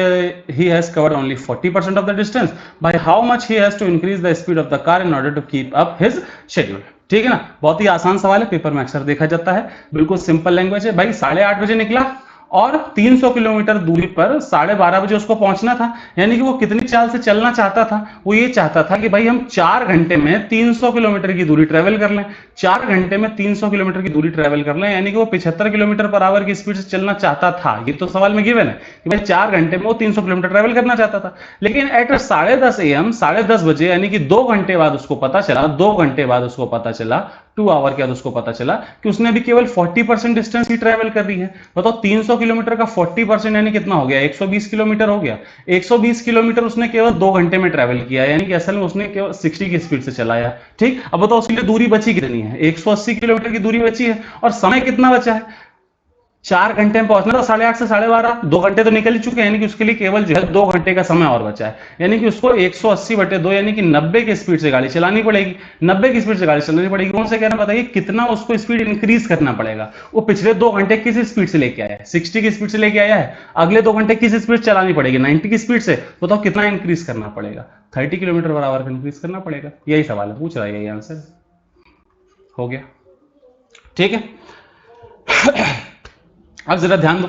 he has covered only 40% of the distance. By how much he has to increase the speed of the car in order to keep up his schedule. ठीक है ना, बहुत ही आसान सवाल है, paper में अक्सर देखा जाता है, बिल्कुल सिंपल लैंग्वेज है भाई। 8:30 बजे निकला और 300 किलोमीटर दूरी पर 12:30 बजे उसको पहुंचना था। यानी कि वो कितनी चाल से चलना चाहता था, वो ये चाहता था कि भाई हम 4 घंटे में 300 किलोमीटर की दूरी ट्रेवल कर लें। 4 घंटे में 300 किलोमीटर की दूरी ट्रेवल कर लें, यानी कि वो 75 किलोमीटर पर आवर की स्पीड से चलना चाहता था। ये तो सवाल में गिवन है कि भाई 4 घंटे में वो 300 किलोमीटर ट्रेवल करना चाहता था। लेकिन एट 10:30 AM, 10:30 बजे, यानी कि 2 घंटे बाद उसको पता चला, 2 घंटे बाद उसको पता चला, 2 आवर के बाद उसको पता चला कि उसने अभी केवल 40% डिस्टेंस ही ट्रेवल कर रही है। बताओ 300 किलोमीटर का 40% यानी कितना हो गया, 120 किलोमीटर हो गया। 120 किलोमीटर उसने केवल 2 घंटे में ट्रेवल किया, यानी कि असल में उसने केवल 60 की स्पीड से चलाया। ठीक, अब बताओ उसके लिए दूरी बची कितनी है, 180 किलोमीटर की दूरी बची है। और समय कितना बचा है, 4 घंटे में पहुंचना था, 8:30 से 12:30, 2 घंटे तो निकल ही चुके हैं, यानी कि उसके लिए केवल जो है 2 घंटे का समय और बचा है। यानी कि उसको 180/2 यानी कि 90 की स्पीड से गाड़ी चलानी पड़ेगी। 90 की स्पीड से गाड़ी चलानी पड़ेगी। कौन से कह रहे हैं बताइए, कितना उसको स्पीड इंक्रीज करना पड़ेगा। वो पिछले 2 घंटे किस स्पीड से लेके आया है, 60 की स्पीड से लेके आया है। अगले 2 घंटे किस स्पीड चलानी पड़ेगी, 90 की स्पीड से। बताओ कितना इंक्रीज करना पड़ेगा, 30 किलोमीटर पर आवर इंक्रीज करना पड़ेगा। यही सवाल है, पूछ रहा है, यही आंसर हो गया। ठीक है, अब जरा ध्यान दो,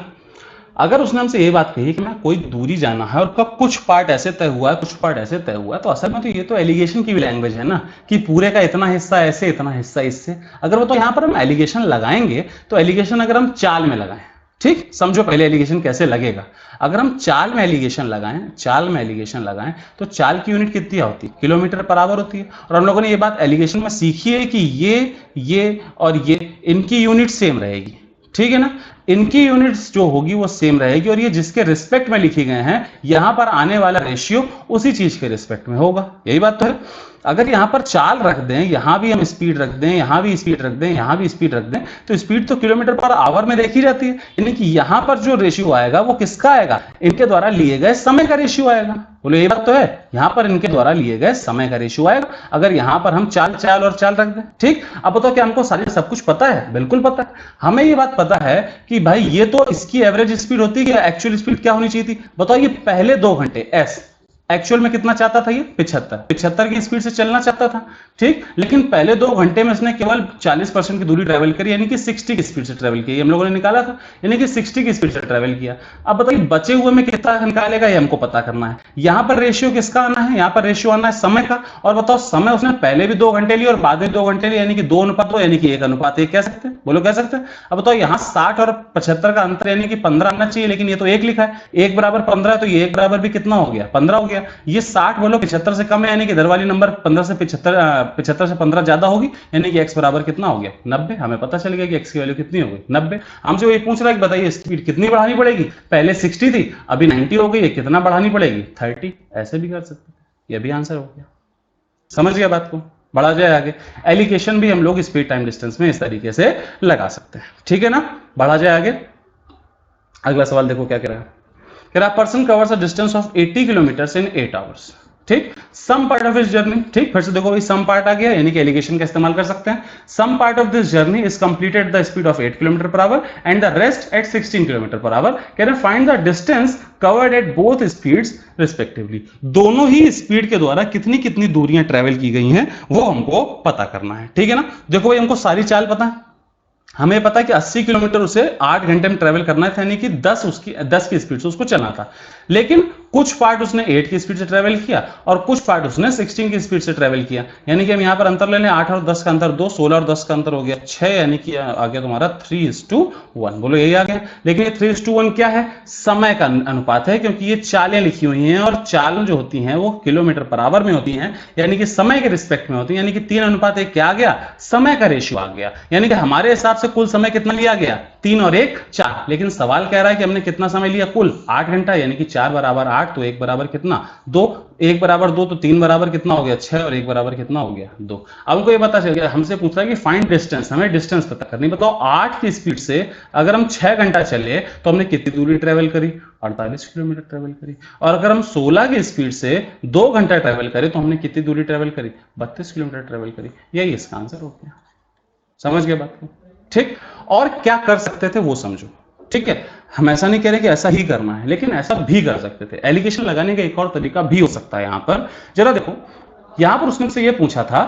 अगर उसने हमसे ये बात कही कि मैं कोई दूरी जाना है और कब कुछ पार्ट ऐसे तय हुआ है, कुछ पार्ट ऐसे तय हुआ है, तो असल में तो ये तो एलिगेशन की भी लैंग्वेज है ना, कि पूरे का इतना हिस्सा ऐसे, इतना हिस्सा इससे। अगर वो तो यहाँ पर हम एलिगेशन लगाएंगे, तो एलिगेशन अगर हम चाल में लगाएं, ठीक, समझो पहले एलिगेशन कैसे लगेगा। अगर हम चाल में एलिगेशन लगाएं, चाल में एलिगेशन लगाएं, तो चाल की यूनिट कितनी होती है, किलोमीटर पर आवर होती है। और हम लोगों ने ये बात एलिगेशन में सीखी है कि ये और ये, इनकी यूनिट सेम रहेगी। ठीक है ना, इनकी यूनिट्स जो होगी वो सेम रहेगी, और ये जिसके रिस्पेक्ट में लिखे गए हैं, यहां पर आने वाला रेशियो उसी चीज के रिस्पेक्ट में होगा। यही बात तो है। अगर यहां पर चाल रख दें, यहां भी हम स्पीड रख दें, यहां भी स्पीड रख दें, यहां भी स्पीड रख दें, तो स्पीड तो किलोमीटर पर आवर में देखी जाती है। यानी कि यहां पर जो रेशियो आएगा वो किसका आएगा, इनके द्वारा लिए गए समय का रेशियो आएगा। बोलो ये बात तो है, यहां पर इनके द्वारा लिए गए समय का रेशियो आएगा। अगर यहां पर हम चाल चाल और चाल रख दें। ठीक, अब बताओ क्या हमको सारी सब कुछ पता है, बिल्कुल पता है। हमें ये बात पता है कि भाई ये तो इसकी एवरेज स्पीड होती है, एक्चुअल स्पीड क्या होनी चाहिए थी। बताओ ये पहले 2 घंटे एस एक्चुअल में कितना चाहता था, ये 75 की स्पीड से चलना चाहता था। ठीक, लेकिन पहले 2 घंटे में उसने केवल 40% की दूरी ट्रेवल करी, यानी कि 60 की स्पीड से ट्रेवल की। हम लोगों ने निकाला था, यानी कि 60 की स्पीड से ट्रेवल किया। अब बताइए बचे हुए में कितना निकालेगा, ये हमको पता करना है। यहां पर रेशियो किसका आना है, यहां पर रेशियो आना है समय का। और बताओ समय उसने पहले भी 2 घंटे लिया और बाद में 2 घंटे लिया, यानी कि 2:2 यानी कि 1:1 कह सकते हैं। बोलो कह सकते हैं। अब बताओ यहां 60 और 75 का अंतर यानी कि 15 आना चाहिए, लेकिन ये तो 1 लिखा है। 1 बराबर 15, तो ये 1 बराबर भी कितना हो गया, 15 हो गया। ये 60 बोलो 75 से कम है, यानी कि इधर वाली नंबर 15 से 75 से 15 ज्यादा होगी, यानी कि x बराबर कितना हो गया, 90। हमें पता चल गया कि x की वैल्यू कितनी हो गई, 90। हमसे ये पूछ रहा है कि बताइए स्पीड कितनी बढ़ानी पड़ेगी, पहले 60 थी अभी 90 हो गई है, कितना बढ़ानी पड़ेगी, 30। ऐसे भी कर सकते हैं, ये भी आंसर हो गया। समझ गया बात को, बढ़ा जाए आगे। एलिगेशन भी हम लोग स्पीड टाइम डिस्टेंस में इस तरीके से लगा सकते हैं। ठीक है ना, बढ़ा जाए आगे। अगला सवाल देखो क्या कह रहा है। कह रहा person covers a distance of 80 kilometre in 8 hours. ठीक, some part of his journey. ठीक, फिर से देखो भाई सम पार्ट आ गया, यानी कि एलिगेशन का इस्तेमाल कर सकते हैं। Some part of this journey is completed the speed of 8 kilometre per hour and the rest at 16 kilometre per hour. Can find the distance covered at both speeds respectively. दोनों ही स्पीड के द्वारा कितनी कितनी दूरियां ट्रेवल की गई हैं वो हमको पता करना है। ठीक है ना, देखो भाई हमको सारी चाल पता है। हमें पता है कि 80 किलोमीटर उसे 8 घंटे में ट्रेवल करना था, यानी कि 10 की स्पीड से उसको चलना था। लेकिन कुछ पार्ट उसने 8 की स्पीड से ट्रेवल किया और कुछ पार्ट उसने 16 की स्पीड से ट्रेवल किया। यानी कि हम यहां पर अंतर ले लें, 8 और 10 का अंतर 2, 16 और 10 का अंतर हो गया 6, यानी कि आ गया तुम्हारा 3:1। बोलो यही आ गया। लेकिन ये 3:1 क्या है, समय का अनुपात है, क्योंकि ये चालें लिखी हुई हैं और चाल जो होती हैं वो किलोमीटर पर आवर में होती हैं, यानी कि समय के रिस्पेक्ट में होती है। यानी कि 3:1 क्या आ गया, समय का रेशियो आ गया। यानी कि हमारे हिसाब से कुल समय कितना लिया गया, 3 और 1 4। लेकिन सवाल कह रहा है कि हमने कितना समय लिया, कुल 8 घंटा, यानी कि 4 बराबर 8, तो 1 बराबर कितना 2, 1 बराबर 2, तो 3 बराबर कितना हो गया 6, और 1 बराबर कितना हो गया 2। अब हमको ये पता चल गया, हमसे पूछ रहा है कि फाइंड डिस्टेंस, हमें डिस्टेंस पता करनी। बताओ 8 की स्पीड से अगर हम 6 घंटा चले तो हमने कितनी दूरी ट्रेवल करी, 48 किलोमीटर ट्रेवल करी। और अगर हम 16 की स्पीड से 2 घंटा ट्रेवल करें तो हमने कितनी दूरी ट्रेवल करी, 32 किलोमीटर ट्रेवल करी। यही इसका आंसर हो गया। समझ गए बात को? ठीक। और क्या कर सकते थे वो समझो। ठीक है, हम ऐसा नहीं कह रहे कि ऐसा ही करना है, लेकिन ऐसा भी कर सकते थे। एलिगेशन लगाने का एक और तरीका भी हो सकता है। यहां पर जरा देखो, यहां पर उसने से ये पूछा था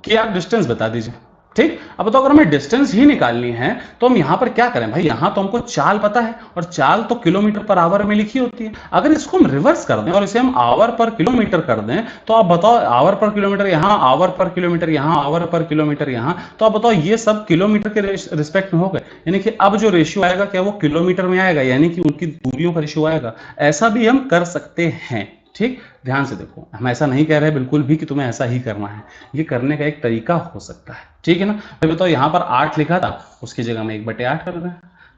कि आप डिस्टेंस बता दीजिए। ठीक, अब तो अगर हमें डिस्टेंस ही निकालनी है तो हम यहां पर क्या करें भाई, यहां तो हमको चाल पता है, और चाल तो किलोमीटर पर आवर में लिखी होती है। अगर इसको हम रिवर्स कर दें और इसे हम आवर पर किलोमीटर कर दें, तो आप बताओ आवर पर किलोमीटर यहां, आवर पर किलोमीटर यहां, आवर पर किलोमीटर यहां, तो आप बताओ ये सब किलोमीटर के रिस्पेक्ट में हो गए। यानी कि अब जो रेशियो आएगा क्या वो किलोमीटर में आएगा, यानी कि उनकी दूरियों का रेशियो आएगा। ऐसा भी हम कर सकते हैं। ठीक, ध्यान से देखो, हम ऐसा नहीं कह रहे बिल्कुल भी कि तुम्हें ऐसा ही करना है, ये करने का एक तरीका हो सकता है। ठीक है ना। भाई बताओ, यहां पर 8 लिखा था, उसकी जगह में 1/8 कर दें।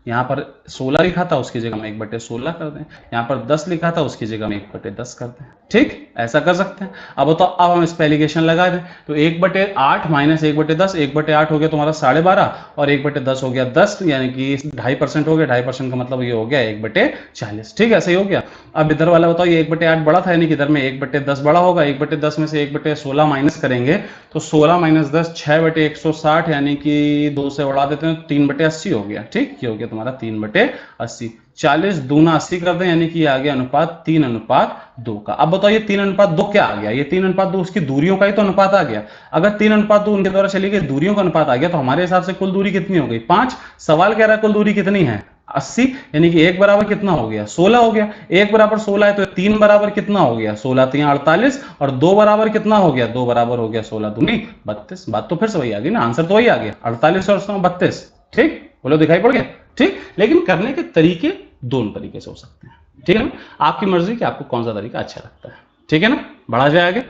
यहाँ पर 16 लिखा था, उसकी जगह में 1/16 कर दें। यहाँ पर 10 लिखा था, उसकी जगह में 1/10 कर दें। ठीक, ऐसा कर सकते हैं। अब बताओ, अब हम इस पर एलिगेशन लगा दें, तो 1/8 माइनस 1/10, 1/8 हो गया तुम्हारा 12.5, और 1/10 हो गया 10, यानी कि 2.5% हो गया। 2.5% का मतलब ये हो गया 1/40। ठीक है, ऐसे ही हो गया। अब इधर वाला बताओ, ये 1/8 बड़ा था, यानी कि इधर में 1/10 बड़ा होगा। 1/10 में से 1/16 माइनस करेंगे तो 16 माइनस 10 6/160, यानी कि 2 से बढ़ा देते हैं, 3/80 हो गया। ठीक, ये हो गया तुम्हारा 3/80। 40 दूना 80 कर दें, यानी कि आ गया अनुपात 3:2 का। अब बताओ ये 3:2 क्या आ गया, ये 3:2 उसकी दूरियों का ही तो अनुपात आ गया। अगर 3:2 उनके द्वारा चली गई दूरियों का अनुपात आ गया, तो हमारे हिसाब से कुल दूरी कितनी हो गई 5। सवाल कह रहा है कुल दूरी कितनी है 80, यानी कि 1 बराबर कितना हो गया 16 हो गया। 1 बराबर 16 है तो 3 बराबर कितना हो गया 16 3 48, और 2 बराबर कितना हो गया 2 बराबर हो गया 16 दूनी 32। बात तो फिर से वही आ गई ना, आंसर तो वही आ गया 48 और 32। ठीक, बोलो दिखाई पड़ गया। ठीक, लेकिन करने के तरीके दोनों तरीके से हो सकते हैं। ठीक है ना, आपकी मर्जी कि आपको कौन सा तरीका अच्छा लगता है। ठीक है ना, बढ़ा जाए आगे।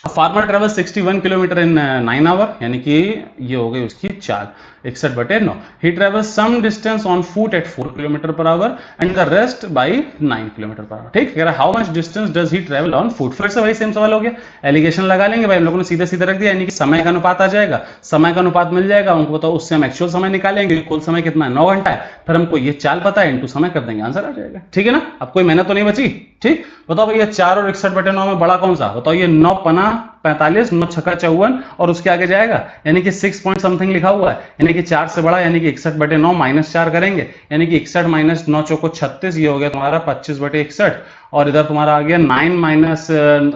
Farmer travel 61 kilometre in 9 hour, यानी कि ये हो गई उसकी चाल 61/9। He travel some distance on foot at 4 kilometre per hour and the rest by 9 kilometre per hour. ठीक, कह रहा how much distance does he travel on foot. फिर से वही सेम सवाल हो गया, एलिगेशन लगा लेंगे भाई, हम लोगों ने सीधे सीधे रख दिया, यानी कि समय का अनुपात आ जाएगा। समय का अनुपात मिल जाएगा उनको, बताओ उससे हम एक्चुअल समय निकालेंगे, कुल समय कितना है 9 घंटा है, फिर हमको ये चाल पता है, इनटू समय कर देंगे, आंसर आ जाएगा। ठीक है ना, अब कोई मेहनत तो नहीं बची। ठीक, बताओ भैया 4 और 61/9 में बड़ा कौन सा, बताओ ये 9 पना 45, 9 छक्का 54, और उसके आगे जाएगा, यानी कि 6 पॉइंट समथिंग लिखा हुआ है, यानी कि 4 से बड़ा, यानी कि 61/9 माइनस 4 करेंगे, यानी कि 61 माइनस 9 चौको 36, ये हो गया तुम्हारा 25/61, और इधर तुम्हारा आ गया 9 माइनस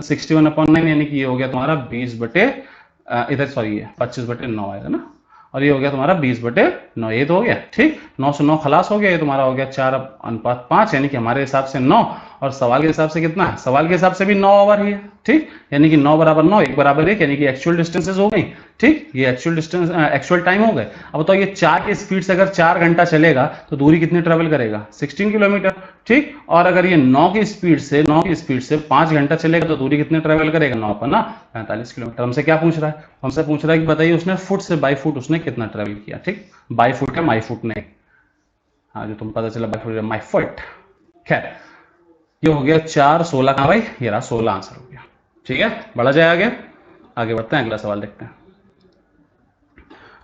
61/9, यानी कि ये हो गया तुम्हारा 20 इधर सॉरी ये 25/9 आएगा ना, और ये हो गया तुम्हारा 20/9, ये तो हो गया। ठीक, 9 से 9 खलास हो गया, ये तुम्हारा हो गया 4:5, यानी कि हमारे हिसाब से 9, और सवाल के हिसाब से कितना है, सवाल के हिसाब से भी 9 आवर ही है। ठीक, यानी कि 9 बराबर 9, 1 बराबर 1, यानी कि एक्चुअल डिस्टेंसेस हो गई। ठीक, ये एक्चुअल डिस्टेंस एक्चुअल टाइम हो गए। अब बताओ ये 4 की स्पीड से अगर 4 घंटा चलेगा तो दूरी कितनी ट्रेवल करेगा 16 किलोमीटर। ठीक, और अगर ये 9 की स्पीड से 5 घंटा चलेगा तो दूरी कितनी ट्रेवल करेगा 9 पर ना 45 किलोमीटर। हमसे क्या पूछ रहा है, हमसे पूछ रहा है कि बताइए उसने फुट से बाई फुट उसने कितना ट्रेवल किया। ठीक, बाई फुट है, माई फुट नहीं। हाँ, जो तुम पता चला बाई फुट माई फुट। खैर, ये हो गया 4 16 का भाई, ये रहा 16 आंसर हो गया। ठीक है, बढ़ा जाए आगे, आगे बढ़ते हैं, अगला सवाल देखते हैं।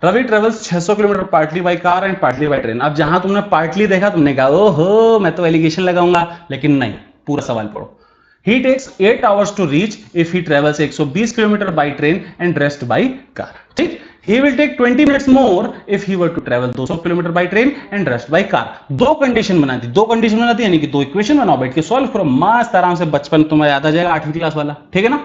Ravi travels 600 kilometre partly by car and partly by train. अब जहां तुमने पार्टली देखा तुमने कहा ओहो मैं तो एलिगेशन लगाऊंगा, लेकिन नहीं, पूरा सवाल पढ़ो। He takes 8 hours to reach if he travels 120 kilometre by train and rest by car. ठीक, he will take 20 minutes more if he were to travel 200 kilometre by train and rest by car. दो condition बना दी, यानी कि दो equation बनाओ, बैठ के solve करो, मस्त आराम से, बचपन तुम्हें याद आ जाएगा 8वीं क्लास वाला। ठीक है ना,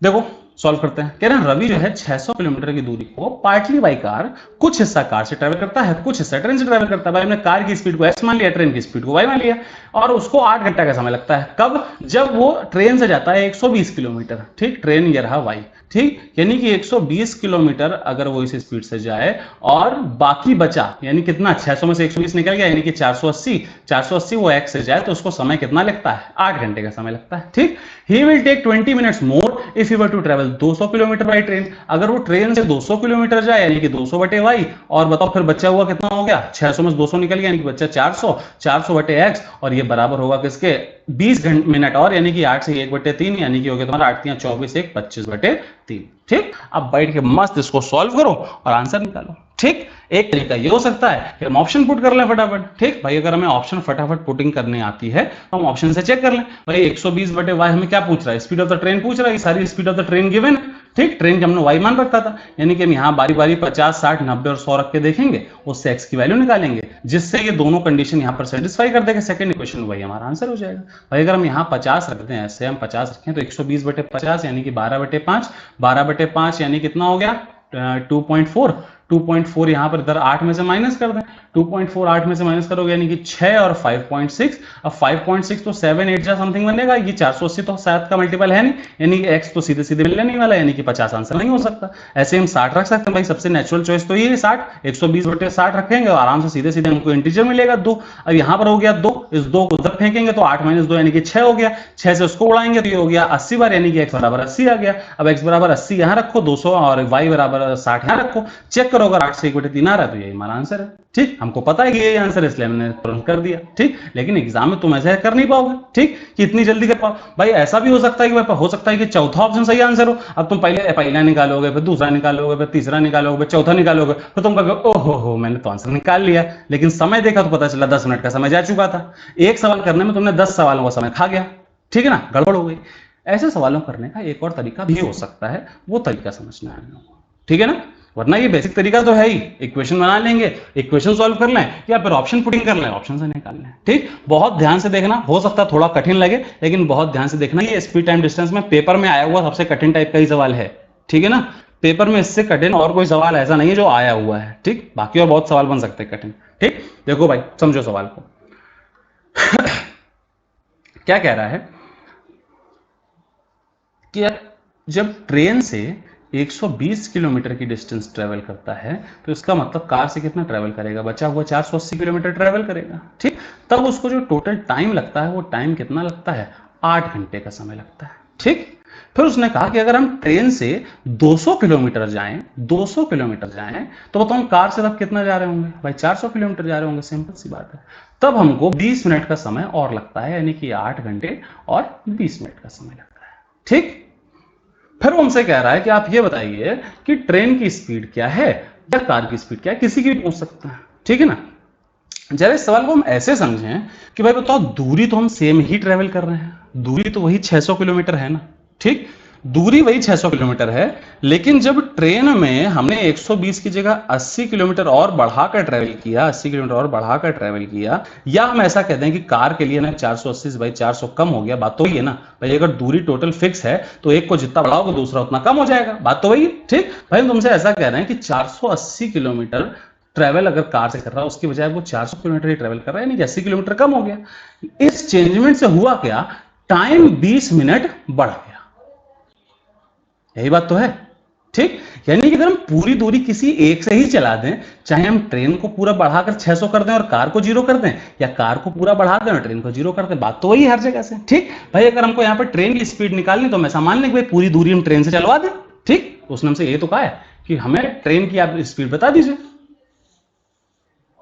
देखो सॉल्व करते हैं। कह रहे हैं रवि जो है 600 किलोमीटर की दूरी को पार्टली बाई कार, कुछ हिस्सा कार से ट्रैवल करता है, कुछ हिस्सा ट्रेन से ट्रैवल करता है। भाई हमने कार की स्पीड को s मान लिया, ट्रेन की स्पीड को y मान लिया, और उसको 8 घंटा का समय लगता है। कब, जब वो ट्रेन से जाता है 120 किलोमीटर। ठीक, ट्रेन ये रहा y। ठीक, यानी कि 120 किलोमीटर अगर वो इस स्पीड से जाए और बाकी बचा, यानी कितना 600 में से 120 निकल गया, यानी कि 480 वो x से जाए तो उसको समय कितना लगता है 8 घंटे का समय लगता है। ठीक, he will take 20 minutes more if he were to travel 200 kilometre by train. अगर वो ट्रेन से 200 किलोमीटर जाए, यानी कि 200/y, और बताओ फिर बच्चा हुआ कितना हो गया 600 में 200 निकल गया, यानी कि बच्चा 400 400/x, और ये बराबर होगा किसके 20 मिनट और, यानी कि 8 से 1/3, यानी कि हो गया तुम्हारा 8 × 24 1 25/3। ठीक, अब बैठ के मस्त इसको सॉल्व करो और आंसर निकालो। ठीक, एक तरीका ये हो सकता है कि हम ऑप्शन पुट कर लें फटाफट। ठीक भाई, अगर हमें ऑप्शन फटाफट पुटिंग करने आती है तो हम ऑप्शन से चेक कर लें। भाई 120/y हमें क्या पूछ रहा है, स्पीड ऑफ द ट्रेन पूछ रहा है, सारी speed of the train given है। ठीक, ट्रेन के हमने y मान रखा था, यानी कि हम यहाँ बारी बारी 50 60 90 और 100 रख के देखेंगे, उससे x की वैल्यू निकालेंगे, जिससे ये दोनों कंडीशन यहाँ पर सेटिस्फाई कर देगा। सेकंड इक्वेशन वही हमारा आंसर हो जाएगा। भाई अगर हम यहाँ 50 रखते हैं, ऐसे हम 50 रखें तो 120/50 यानी कि 12/5, 12/5 यानी कितना हो गया 2.4, 2.4 यहाँ पर इधर 8 में से माइनस कर दें, 2.4 8 में से माइनस करोगे यानी कि 6 और 5.6। अब 5.6 तो 7 8 जा समथिंग बनेगा, ये 480 तो 7 का मल्टीपल है नहीं, यानी कि x तो सीधे सीधे मिलने नहीं वाला, यानी कि 50 आंसर नहीं हो सकता। ऐसे हम 60 रख सकते हैं, भाई सबसे नेचुरल चॉइस तो ये है 60, 120/60 रखेंगे और आराम से सीधे सीधे हमको इंटीजर मिलेगा 2। अब यहाँ पर हो गया 2, इस 2 को उधर फेंकेंगे तो 8 - 2 यानी कि 6 हो गया, 6 से उसको उड़ाएंगे तो ये हो गया 80 बार, यानी कि x बराबर 80 आ गया। अब x बराबर 80 यहाँ रखो, 200 और y बराबर 60 यहाँ रखो, चेक करो अगर 8 से 1/3 आ रहा है तो यही हमारा आंसर है। ठीक, हमको पता है कि यही आंसर है इसलिए हमने तुरंत कर दिया। ठीक, लेकिन एग्जाम में तुम ऐसे कर नहीं पाओगे, ठीक, कि इतनी जल्दी कर पाओ। भाई ऐसा भी हो सकता है कि हो सकता है कि चौथा ऑप्शन सही आंसर हो, अब तुम पहला निकालोगे, फिर दूसरा निकालोगे, फिर तीसरा निकालोगे, फिर चौथा निकालोगे, फिर तुम कहोगे ओहो मैंने तो आंसर निकाल लिया, लेकिन समय देखा तो पता चला 10 मिनट का समय जा चुका था। एक सवाल करने में तुमने 10 सवालों का समय खा गया। ठीक है ना, गड़बड़ हो गई। ऐसे सवालों करने का एक और तरीका भी हो सकता है, वो तरीका समझना है। ठीक है ना, वरना ये बेसिक तरीका तो है ही, इक्वेशन बना लेंगे, इक्वेशन सॉल्व कर लें या फिर ऑप्शन पुटिंग कर लें, ऑप्शन से निकाल लें। ठीक, बहुत ध्यान से देखना, हो सकता है थोड़ा कठिन लगे लेकिन बहुत ध्यान से देखना। ये स्पीड टाइम डिस्टेंस में पेपर में आया हुआ सबसे कठिन टाइप का ही सवाल है। ठीक है ना, पेपर में इससे कठिन और कोई सवाल ऐसा नहीं है जो आया हुआ है। ठीक, बाकी और बहुत सवाल बन सकते हैं कठिन। ठीक, देखो भाई समझो सवाल को। क्या कह रहा है कि जब ट्रेन से 120 किलोमीटर की डिस्टेंस ट्रेवल करता है तो इसका मतलब कार से कितना ट्रेवल करेगा, बचा हुआ 480 किलोमीटर ट्रेवल करेगा। ठीक, तब उसको जो टोटल टाइम लगता है वो टाइम कितना लगता है, 8 घंटे का समय लगता है। ठीक, फिर उसने कहा कि अगर हम ट्रेन से 200 किलोमीटर जाएं, 200 किलोमीटर जाएं तो बताओ कार से तब कितना जा रहे होंगे, भाई 400 किलोमीटर जा रहे होंगे, सिंपल सी बात है। तब हमको 20 मिनट का समय और लगता है, यानी कि 8 घंटे और 20 मिनट का समय लगता है। ठीक, फिर वो हमसे कह रहा है कि आप ये बताइए कि ट्रेन की स्पीड क्या है या कार की स्पीड क्या है, किसी की भी पूछ सकता है। ठीक है ना, जरा इस सवाल को हम ऐसे समझें कि भाई बताओ दूरी तो हम सेम ही ट्रेवल कर रहे हैं, दूरी तो वही 600 किलोमीटर है ना। ठीक, दूरी वही 600 किलोमीटर है, लेकिन जब ट्रेन में हमने 120 की जगह 80 किलोमीटर और बढ़ाकर ट्रेवल किया, 80 किलोमीटर और बढ़ाकर ट्रेवल किया, या हम ऐसा कहते हैं कि कार के लिए ना 480 से 400 कम हो गया, बात तो वही है ना भाई। अगर दूरी टोटल फिक्स है तो एक को जितना बढ़ाओगे दूसरा उतना कम हो जाएगा, बात तो वही है। ठीक भाई, हम तुमसे ऐसा कह रहे हैं कि 480 किलोमीटर ट्रेवल अगर कार से कर रहा है उसकी बजाय वो 400 किलोमीटर ही ट्रेवल कर रहा है, यानी कि 80 किलोमीटर कम हो गया। इस चेंजमेंट से हुआ क्या, टाइम 20 मिनट बढ़ गया। यही बात तो है। ठीक, यानी कि अगर हम पूरी दूरी किसी एक से ही चला दें, चाहे हम ट्रेन को पूरा बढ़ाकर 600 कर दें और कार को 0 कर दें, या कार को पूरा बढ़ा दें और ट्रेन को 0 कर दें, बात तो वही हर जगह से। ठीक भाई, अगर हमको यहाँ पर ट्रेन की स्पीड निकालनी तो हम ऐसा मान लें कि भाई पूरी दूरी हम ट्रेन से चलवा दें। ठीक, उसने हमसे ये तो कहा है कि हमें ट्रेन की आप स्पीड बता दीजिए,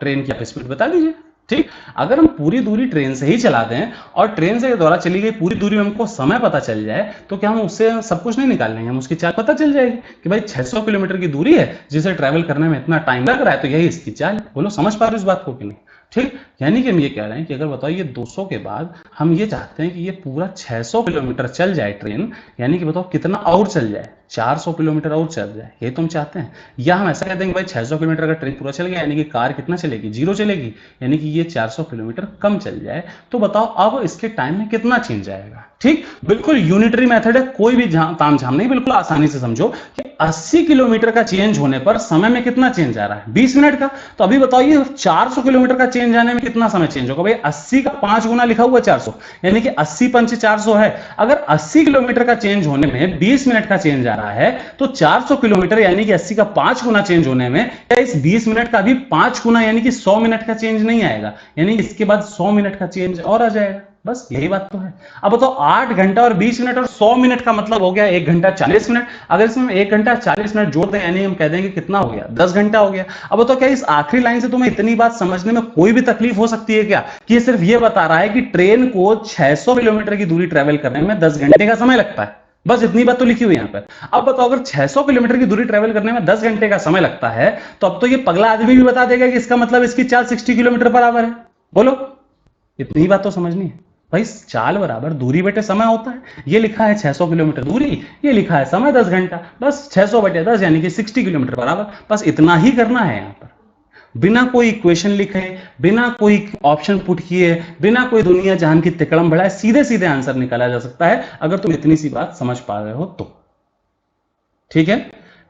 ट्रेन की आप स्पीड बता दीजिए। ठीक, अगर हम पूरी दूरी ट्रेन से ही चला दें और ट्रेन से द्वारा चली गई पूरी दूरी में हमको समय पता चल जाए तो क्या हम उससे सब कुछ नहीं निकाल लेंगे, हम उसकी चाल पता चल जाएगी कि भाई 600 किलोमीटर की दूरी है जिसे ट्रैवल करने में इतना टाइम लग रहा है, तो यही इसकी चाल है। बोलो समझ पा रहे हो इस बात को कि नहीं। ठीक, यानी कि हम ये कह रहे हैं कि अगर बताओ ये 200 के बाद हम ये चाहते हैं कि ये पूरा 600 किलोमीटर चल जाए ट्रेन, यानी कि बताओ कितना और चल जाए, 400 किलोमीटर और चल जाए, ये तुम चाहते हैं। या हम ऐसा कहते हैं कि भाई 600 किलोमीटर का ट्रेन पूरा चल गया, यानी कि कार कितना चलेगी, 0 चलेगी, यानी कि ये 400 किलोमीटर कम चल जाए, तो बताओ अब इसके टाइम में कितना चेंज आएगा। ठीक, बिल्कुल यूनिटरी मेथड है, कोई भी ताम झाम नहीं, बिल्कुल आसानी से समझो कि 80 किलोमीटर का चेंज होने पर समय में कितना चेंज आ रहा है, 20 मिनट का। तो अभी बताइए 400 किलोमीटर का चेंज आने में कितना समय चेंज होगा, भाई 80 का 5 गुना लिखा हुआ 400, यानी कि 80 पंच 400 है। अगर 80 किलोमीटर का चेंज होने में 20 मिनट का चेंज आ रहा है तो 400 किलोमीटर यानी कि 80 का 5 गुना चेंज होने में क्या इस 20 मिनट का भी 5 गुना यानी कि 100 मिनट का चेंज नहीं आएगा, यानी इसके बाद 100 मिनट का चेंज और आ जाएगा। बस यही बात तो है। अब बताओ 8 घंटा और 20 मिनट और 100 मिनट का मतलब हो गया 1 घंटा 40 मिनट। अगर इसमें 1 घंटा 40 मिनट जोड़ दें यानी हम कह देंगे कितना हो गया 10 घंटा हो गया। अब बताओ क्या इस आखिरी लाइन से तुम्हें इतनी बात समझने में कोई भी तकलीफ हो सकती है क्या कि ये सिर्फ ये बता रहा है कि ट्रेन को 600 किलोमीटर की दूरी ट्रेवल करने में 10 घंटे का समय लगता है। बस इतनी बात तो लिखी हुई है यहाँ पर। अब बताओ अगर 600 किलोमीटर की दूरी ट्रेवल करने में 10 घंटे का समय लगता है तो अब तो ये पगला आदमी भी बता देगा कि इसका मतलब इसकी चाल 60 किलोमीटर बराबर है। बोलो, इतनी बात तो समझनी है भाई। चाल बराबर दूरी बटे समय होता है। ये लिखा है 600 किलोमीटर दूरी, ये लिखा है समय 10 घंटा, बस 600 बटे 10 यानी कि 60 किलोमीटर बराबर। बस इतना ही करना है यहाँ पर, बिना कोई इक्वेशन लिखे, बिना कोई ऑप्शन पुट किए, बिना कोई दुनिया जहान की तिकड़म बढ़ाए, सीधे सीधे आंसर निकाला जा सकता है अगर तुम इतनी सी बात समझ पा रहे हो तो। ठीक है,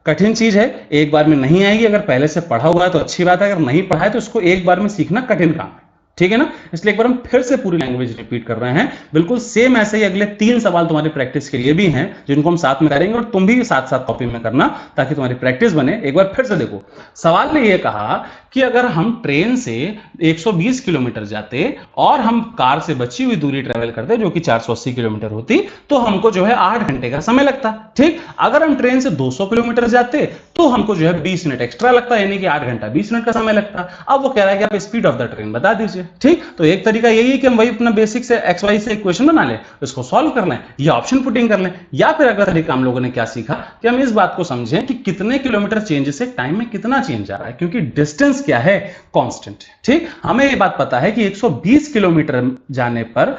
कठिन चीज है, एक बार में नहीं आएगी। अगर पहले से पढ़ा हुआ है तो अच्छी बात है, अगर नहीं पढ़ा है तो इसको एक बार में सीखना कठिन काम है। ठीक है ना, इसलिए एक बार हम फिर से पूरी लैंग्वेज रिपीट कर रहे हैं। बिल्कुल सेम ऐसे ही अगले 3 सवाल तुम्हारी प्रैक्टिस के लिए भी हैं जिनको हम साथ में करेंगे और तुम भी साथ साथ कॉपी में करना ताकि तुम्हारी प्रैक्टिस बने। एक बार फिर से देखो, सवाल ने यह कहा कि अगर हम ट्रेन से 120 किलोमीटर जाते और हम कार से बची हुई दूरी ट्रेवल करते जो कि 480 किलोमीटर होती तो हमको जो है 8 घंटे का समय लगता। ठीक, अगर हम ट्रेन से 200 किलोमीटर जाते तो हमको जो है 20 मिनट एक्स्ट्रा लगता, यानी कि 8 घंटा 20 मिनट का समय लगता। अब वो कह रहा है कि आप स्पीड ऑफ द ट्रेन बता दीजिए। ठीक, तो एक तरीका यही है कि हम वही अपना बेसिक से एक्स वाई से इक्वेशन बना लें, इसको सॉल्व कर लें या ऑप्शन पुटिंग कर लें, या फिर अगला तरीका हम लोगों ने क्या सीखा कि हम इस बात को समझें कि कितने किलोमीटर चेंज से टाइम में कितना चेंज आ रहा है, क्योंकि डिस्टेंस क्या है, कांस्टेंट। ठीक, हमें ये बात पता है कि 120 किलोमीटर जाने पर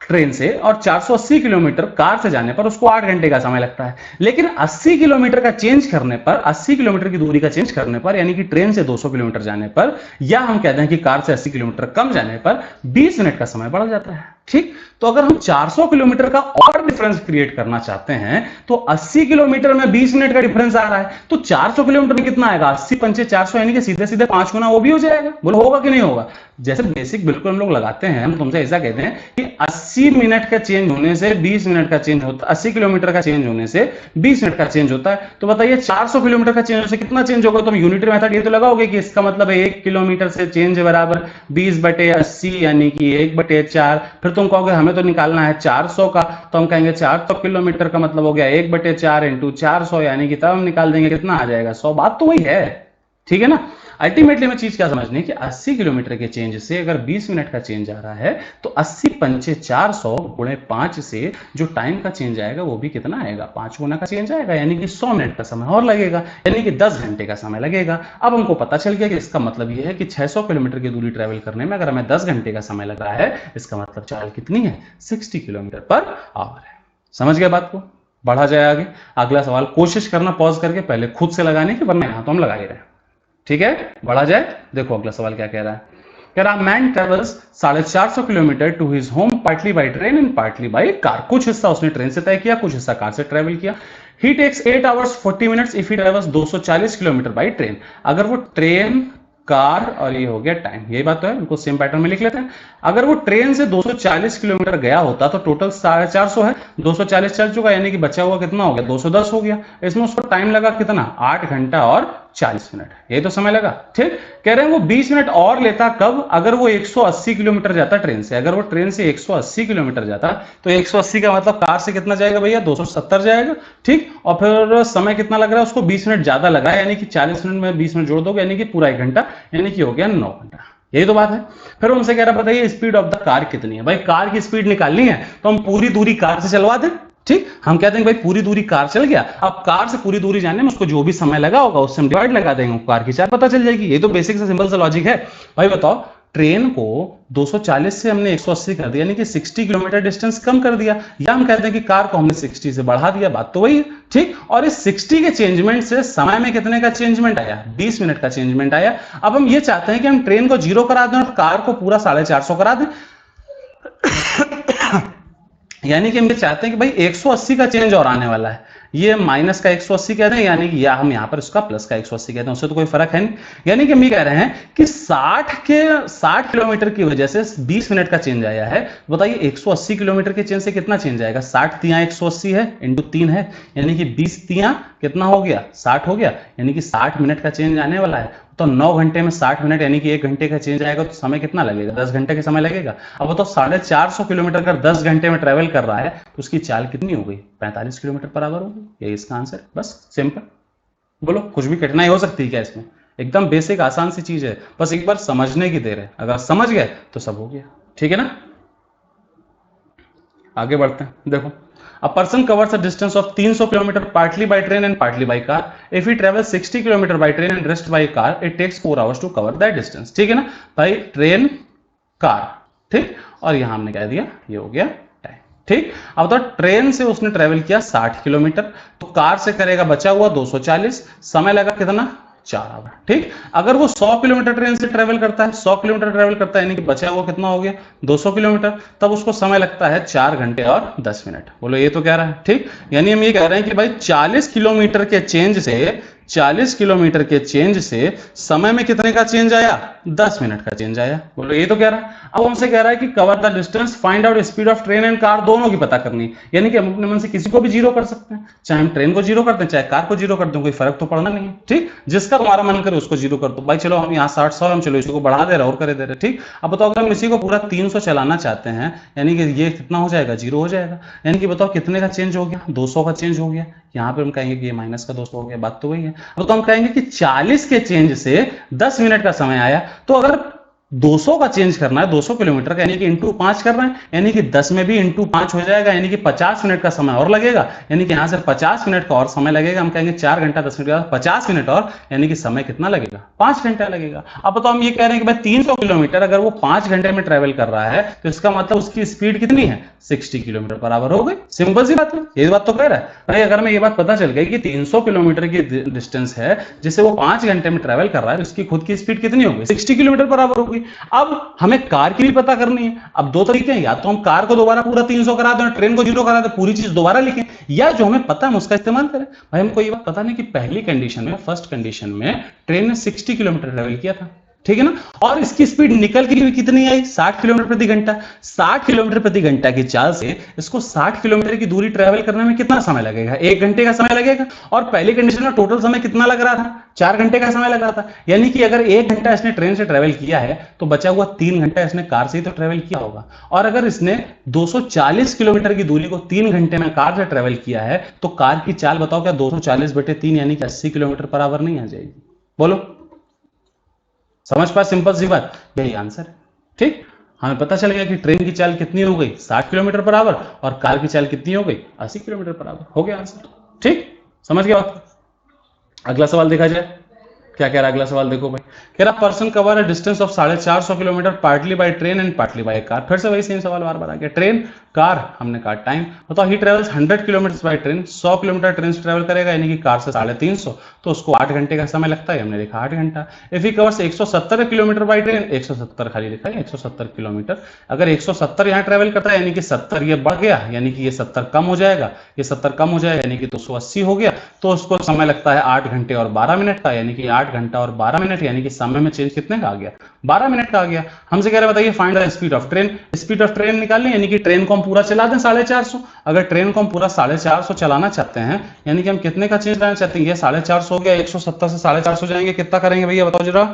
ट्रेन से और 480 किलोमीटर कार से जाने पर उसको 8 घंटे का समय लगता है। लेकिन 80 किलोमीटर का चेंज करने पर, 80 किलोमीटर की दूरी का चेंज करने पर, यानी कि ट्रेन से 200 किलोमीटर जाने पर, या हम कहते हैं कि कार से 80 किलोमीटर कम जाने पर 20 मिनट का समय बढ़ जाता है। ठीक, तो अगर हम 400 किलोमीटर का और डिफरेंस क्रिएट करना चाहते हैं तो 80 किलोमीटर में 20 मिनट का डिफरेंस आ रहा है तो 400 किलोमीटर में कितना आएगा, 80 पंचे 400 यानी कि सीधे सीधे 5 गुना वो भी हो जाएगा। बोलो होगा कि नहीं होगा। जैसे बेसिक बिल्कुल हम लोग लगाते हैं, हम तुमसे ऐसा कहते हैं कि 80 मिनट का चेंज होने से 20 मिनट का चेंज होता है, 80 किलोमीटर का चेंज होने से 20 मिनट का चेंज होता है। तो बताइए 400 किलोमीटर का चेंज होने से कितना चेंज होगा। तुम यूनिटरी मेथड ये तो लगाओगे कि इसका मतलब है 1 किलोमीटर से चेंज बराबर 20/80 यानी कि 1/4। फिर तुम कहोगे हमें तो निकालना है 400 का, तो हम कहेंगे 400 किलोमीटर का मतलब हो गया 1/4 इंटू 400 यानी कि तब हम निकाल देंगे कितना आ जाएगा 100। बात तो वही है। ठीक है ना, अल्टीमेटली में चीज क्या समझनी है कि 80 किलोमीटर के चेंज से अगर 20 मिनट का चेंज आ रहा है तो 80 पंचे 400 गुणे 5 से जो टाइम का चेंज आएगा वो भी कितना आएगा, 5 गुना का चेंज आएगा, यानी कि 100 मिनट का समय और लगेगा, यानी कि 10 घंटे का समय लगेगा। अब हमको पता चल गया कि इसका मतलब ये है कि 600 किलोमीटर की दूरी ट्रेवल करने में अगर हमें 10 घंटे का समय लग रहा है, इसका मतलब चाल कितनी है, 60 किलोमीटर पर आवर है। समझ गए बात को, बढ़ा जाए आगे। अगला सवाल कोशिश करना पॉज करके पहले खुद से लगाने की, वरना यहां तो हम लगा ही रहे। ठीक है, बढ़ा जाए। देखो अगला सवाल क्या कह रहा है, कह रहा man travels 450 kilometre to his home partly by train and partly by car. कुछ हिस्सा उसने ट्रेन से तय किया, कुछ हिस्सा कार से ट्रेवल किया। He takes 8 hours 40 minutes if he travels 240 kilometre by train. अगर वो ट्रेन, कार और ये हो गया टाइम, यही बात तो है, इनको सेम पैटर्न में लिख लेते हैं। अगर वो ट्रेन से 240 किलोमीटर गया होता तो टोटल 450 है, 240 चल चुका यानी कि बचा हुआ कितना हो गया, 210 हो गया। इसमें उसको टाइम लगा कितना, 8 घंटा और 40 मिनट, यही तो समय लगा। ठीक, कह रहे हैं वो 20 मिनट और लेता कब, अगर वो 180 किलोमीटर जाता ट्रेन से। अगर वो ट्रेन से 180 किलोमीटर जाता तो 180 का मतलब कार से कितना जाएगा भैया, 270 जाएगा। ठीक, और फिर समय कितना लग रहा है उसको, 20 मिनट ज्यादा लगा है, यानी कि 40 मिनट में 20 मिनट जोड़ दोगे यानी कि पूरा 1 घंटा, यानी कि हो गया 9 घंटा। यही तो बात है। फिर उनसे कह रहा बताइए स्पीड ऑफ द कार कितनी है। भाई कार की स्पीड निकालनी है तो हम पूरी दूरी कार से चलवा दें। ठीक, हम कहते हैं भाई पूरी दूरी कार चल गया, अब कार से पूरी दूरी जाने में उसको जो भी समय लगा होगा उससे हम डिवाइड लगा देंगे, कार की चाल पता चल जाएगी। ये तो बेसिक से सिंपल सा लॉजिक है। भाई बताओ, ट्रेन को 240 से हमने 180 कर दिया, यानी कि 60 किलोमीटर डिस्टेंस कम कर दिया, या हम कहते हैं कि कार को हमने 60 से बढ़ा दिया, बात तो वही है। ठीक, और इस 60 के चेंजमेंट से समय में कितने का चेंजमेंट आया, 20 मिनट का चेंजमेंट आया। अब हम ये चाहते हैं कि हम ट्रेन को 0 करा दें और कार को पूरा 450 करा दें। यानी कि हम ये चाहते हैं कि भाई 180 का चेंज और आने वाला है, ये माइनस का 180 कहते हैं, यानी कि या हम यहां पर इसका प्लस का 180 कहते हैं, उससे तो कोई फर्क है नहीं। यानी कि हम ये कह रहे हैं कि 60 किलोमीटर की वजह से 20 मिनट का चेंज आया है। बताइए 180 किलोमीटर के चेंज से कितना चेंज आएगा, 60 तिया 180 है इंटू 3 है, यानी कि 20 तिया कितना हो गया, 60 हो गया, यानी कि 60 मिनट का चेंज आने वाला है। तो 9 घंटे में 60 मिनट यानी कि 1 घंटे का चेंज आएगा, तो समय कितना लगेगा? 10 घंटे का समय लगेगा। अब तो 450 किलोमीटर अगर 10 घंटे में ट्रेवल कर रहा है तो उसकी चाल कितनी हो गई? 45 किलोमीटर पर आवर हो गई। ये इसका आंसर, बस सिंपल। बोलो कुछ भी कठिनाई हो सकती है क्या इसमें? एकदम बेसिक आसान सी चीज है, बस एक बार समझने की देर है। अगर समझ गए तो सब हो गया, ठीक है ना। आगे बढ़ते हैं, देखो a person covers a distance of 300 kilometre partly by train and partly by car. If he travel 60 kilometre by train and rest by car, it takes 4 hours to cover that distance. ठीक है ना भाई, train car, ठीक। और यहां हमने कह दिया ये हो गया टाइम, ठीक। अब तो ट्रेन से उसने ट्रेवल किया 60 किलोमीटर, तो कार से करेगा बचा हुआ 240, समय लगा कितना? 4 आवर, ठीक। अगर वो 100 किलोमीटर ट्रेन से ट्रेवल करता है, 100 किलोमीटर ट्रेवल करता है यानी कि बचा हुआ कितना हो गया? 200 किलोमीटर, तब उसको समय लगता है 4 घंटे और 10 मिनट। बोलो ये तो कह रहा है, ठीक। यानी हम ये कह रहे हैं कि भाई 40 किलोमीटर के चेंज से 40 किलोमीटर के चेंज से समय में कितने का चेंज आया? 10 मिनट का चेंज आया। बोलो ये तो कह रहा है। अब हमसे कह रहा है कि cover the distance, find out speed of train and car, दोनों की पता करनी है। यानी कि हम अपने मन से किसी को भी जीरो कर सकते हैं, चाहे हम ट्रेन को जीरो करते हैं चाहे कार को जीरो करते हैं, कोई फर्क तो पड़ना नहीं है, ठीक। जिसका तुम्हारा मन करे उसको जीरो कर दो। भाई चलो हम यहाँ 60 100 हम चलो इसको बढ़ा दे रहे और करे दे रहे, ठीक। अब बताओ अगर हम इसी को पूरा 300 चलाना चाहते हैं, यानी कि ये कितना हो जाएगा? जीरो हो जाएगा। यानी कि बताओ कितने का चेंज हो गया? 200 का चेंज हो गया। यहाँ पे हम कहेंगे कि ये माइनस का 200 हो गया, बात तो वही है। अब तो हम कहेंगे कि 40 के चेंज से 10 मिनट का समय आया, तो अगर 200 का चेंज करना है, 200 किलोमीटर का, यानी कि इंटू 5 करना है, यानी कि 10 में भी इंटू 5 हो जाएगा, यानी कि 50 मिनट का समय और लगेगा। यानी कि यहां से 50 मिनट का और समय लगेगा। हम कहेंगे 4 घंटा 10 मिनट का 50 मिनट और, यानी कि समय कितना लगेगा? 5 घंटा लगेगा। अब तो हम ये कह रहे हैं कि भाई 300 किलोमीटर अगर वो 5 घंटे में ट्रेवल कर रहा है, तो इसका मतलब उसकी स्पीड कितनी है? 60 किलोमीटर पर आवर हो गई। सिंपल सी बात है, ये बात तो कह रहा है भाई। अगर मैं ये बात पता चल गई कि 300 किलोमीटर की डिस्टेंस है जिसे वो 5 घंटे में ट्रेवल कर रहा है, उसकी खुद की स्पीड कितनी होगी? 60 किलोमीटर पर आवर होगी। अब हमें कार की भी पता करनी है। अब दो तरीके हैं, या तो हम कार को दोबारा पूरा 300 करा दें, ट्रेन को 0 करा दें, पूरी चीज दोबारा लिखें, या जो हमें पता है उसका इस्तेमाल करें। भाई हमको ये बात पता नहीं कि पहली कंडीशन में, फर्स्ट कंडीशन में ट्रेन ने 60 किलोमीटर ट्रेवल किया था, ठीक है ना, और इसकी स्पीड निकल के भी कितनी आई? 60 किलोमीटर प्रति घंटा। 60 किलोमीटर प्रति घंटा की चाल से इसको 60 किलोमीटर की दूरी ट्रेवल करने में कितना समय लगेगा? 1 घंटे का समय लगेगा। और पहली कंडीशन में टोटल समय कितना लग रहा था? 4 घंटे का समय लग रहा था। यानी कि अगर 1 घंटा इसने ट्रेन से ट्रेवल किया है तो बचा हुआ 3 घंटा इसने कार से ही तो ट्रेवल किया होगा। और अगर इसने 240 किलोमीटर की दूरी को 3 घंटे में कार से ट्रेवल किया है, तो कार की चाल बताओ क्या 240/3 यानी कि 80 किलोमीटर पर आवर नहीं आ जाएगी? बोलो, समझ पाए? सिंपल सी बात, यही आंसर है, ठीक। हमें पता चल गया कि ट्रेन की चाल कितनी हो गई? 60 किलोमीटर पर आवर, और कार की चाल कितनी हो गई? 80 किलोमीटर पर आवर। हो गया आंसर, ठीक। समझ गया बात। अगला सवाल देखा जाए, क्या कह रहा है अगला सवाल? देखो भाई, कह रहा person cover a distance of 450 kilometre partly by train and partly by car. फिर से वही सेम सवाल बार बार आ गया। ट्रेन, कार, हमने कहा टाइम। बताओ ही travels 100 kilometre by train, 100 kilometre train से ट्रेवल करेगा, यानी कि कार से 350, तो उसको 8 घंटे का समय लगता है, हमने लिखा 8 घंटा। If he covers 170 kilometre by train, 170 खाली लिखा है, 170 किलोमीटर। अगर 170 यहाँ ट्रेवल करता है, यानी कि 70 ये बढ़ गया, यानी कि ये 70 कम हो जाएगा, ये 70 कम हो जाएगा, यानी कि 280 हो गया, तो उसको समय लगता है 8 घंटे और 12 मिनट का, यानी कि 8 घंटा और 12 मिनट, यानी कि समय में चेंज कितने का आ गया? 12 मिनट का आ गया। हमसे कह रहे बताइए find the speed of train. Speed of train निकालनी, यानी कि ट्रेन को हम पूरा चला दें 450। अगर ट्रेन को हम पूरा 450 चलाना चाहते हैं, यानी कि हम कितने का चेंज लाना चाहते हैं? ये 450 हो गया, 170 से 450 जाएंगे, कितना करेंगे भैया बताओ जरा?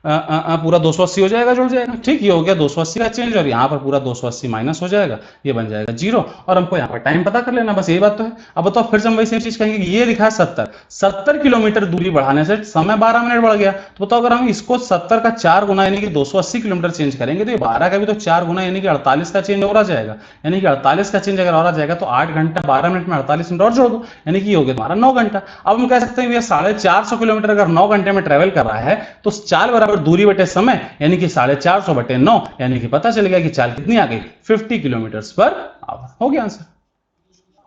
पूरा 280 हो जाएगा, जुड़ जाएगा, ठीक। ये हो गया 280 का चेंज, और यहाँ पर पूरा 280 माइनस हो जाएगा, ये बन जाएगा 0। और हमको यहाँ पर टाइम पता कर लेना, बस यही बात तो है। अब बताओ फिर से हम वही सेम चीज कहेंगे, ये लिखा है 70 किलोमीटर दूरी बढ़ाने से समय 12 मिनट बढ़ गया। तो बताओ अगर हम इसको 70 का 4 गुना यानी कि 280 किलोमीटर चेंज करेंगे, तो ये 12 का भी तो 4 गुना यानी कि 48 का चेंज हो रहा जाएगा। यानी कि 48 का चेंज अगर हो रहा जाएगा, तो 8 घंटा 12 मिनट में 48 मिनट और जोड़ दो, यानी कि हो गया तुम्हारा 9 घंटा। अब हम कह सकते हैं भैया 450 किलोमीटर अगर 9 घंटे में ट्रेवल कर रहा है, तो 4 बराबर दूरी बटे समय, यानी कि 450/9, यानी कि पता चल गया कि चाल कितनी आ गई? 50 किलोमीटर पर आवर। हो गया आंसर,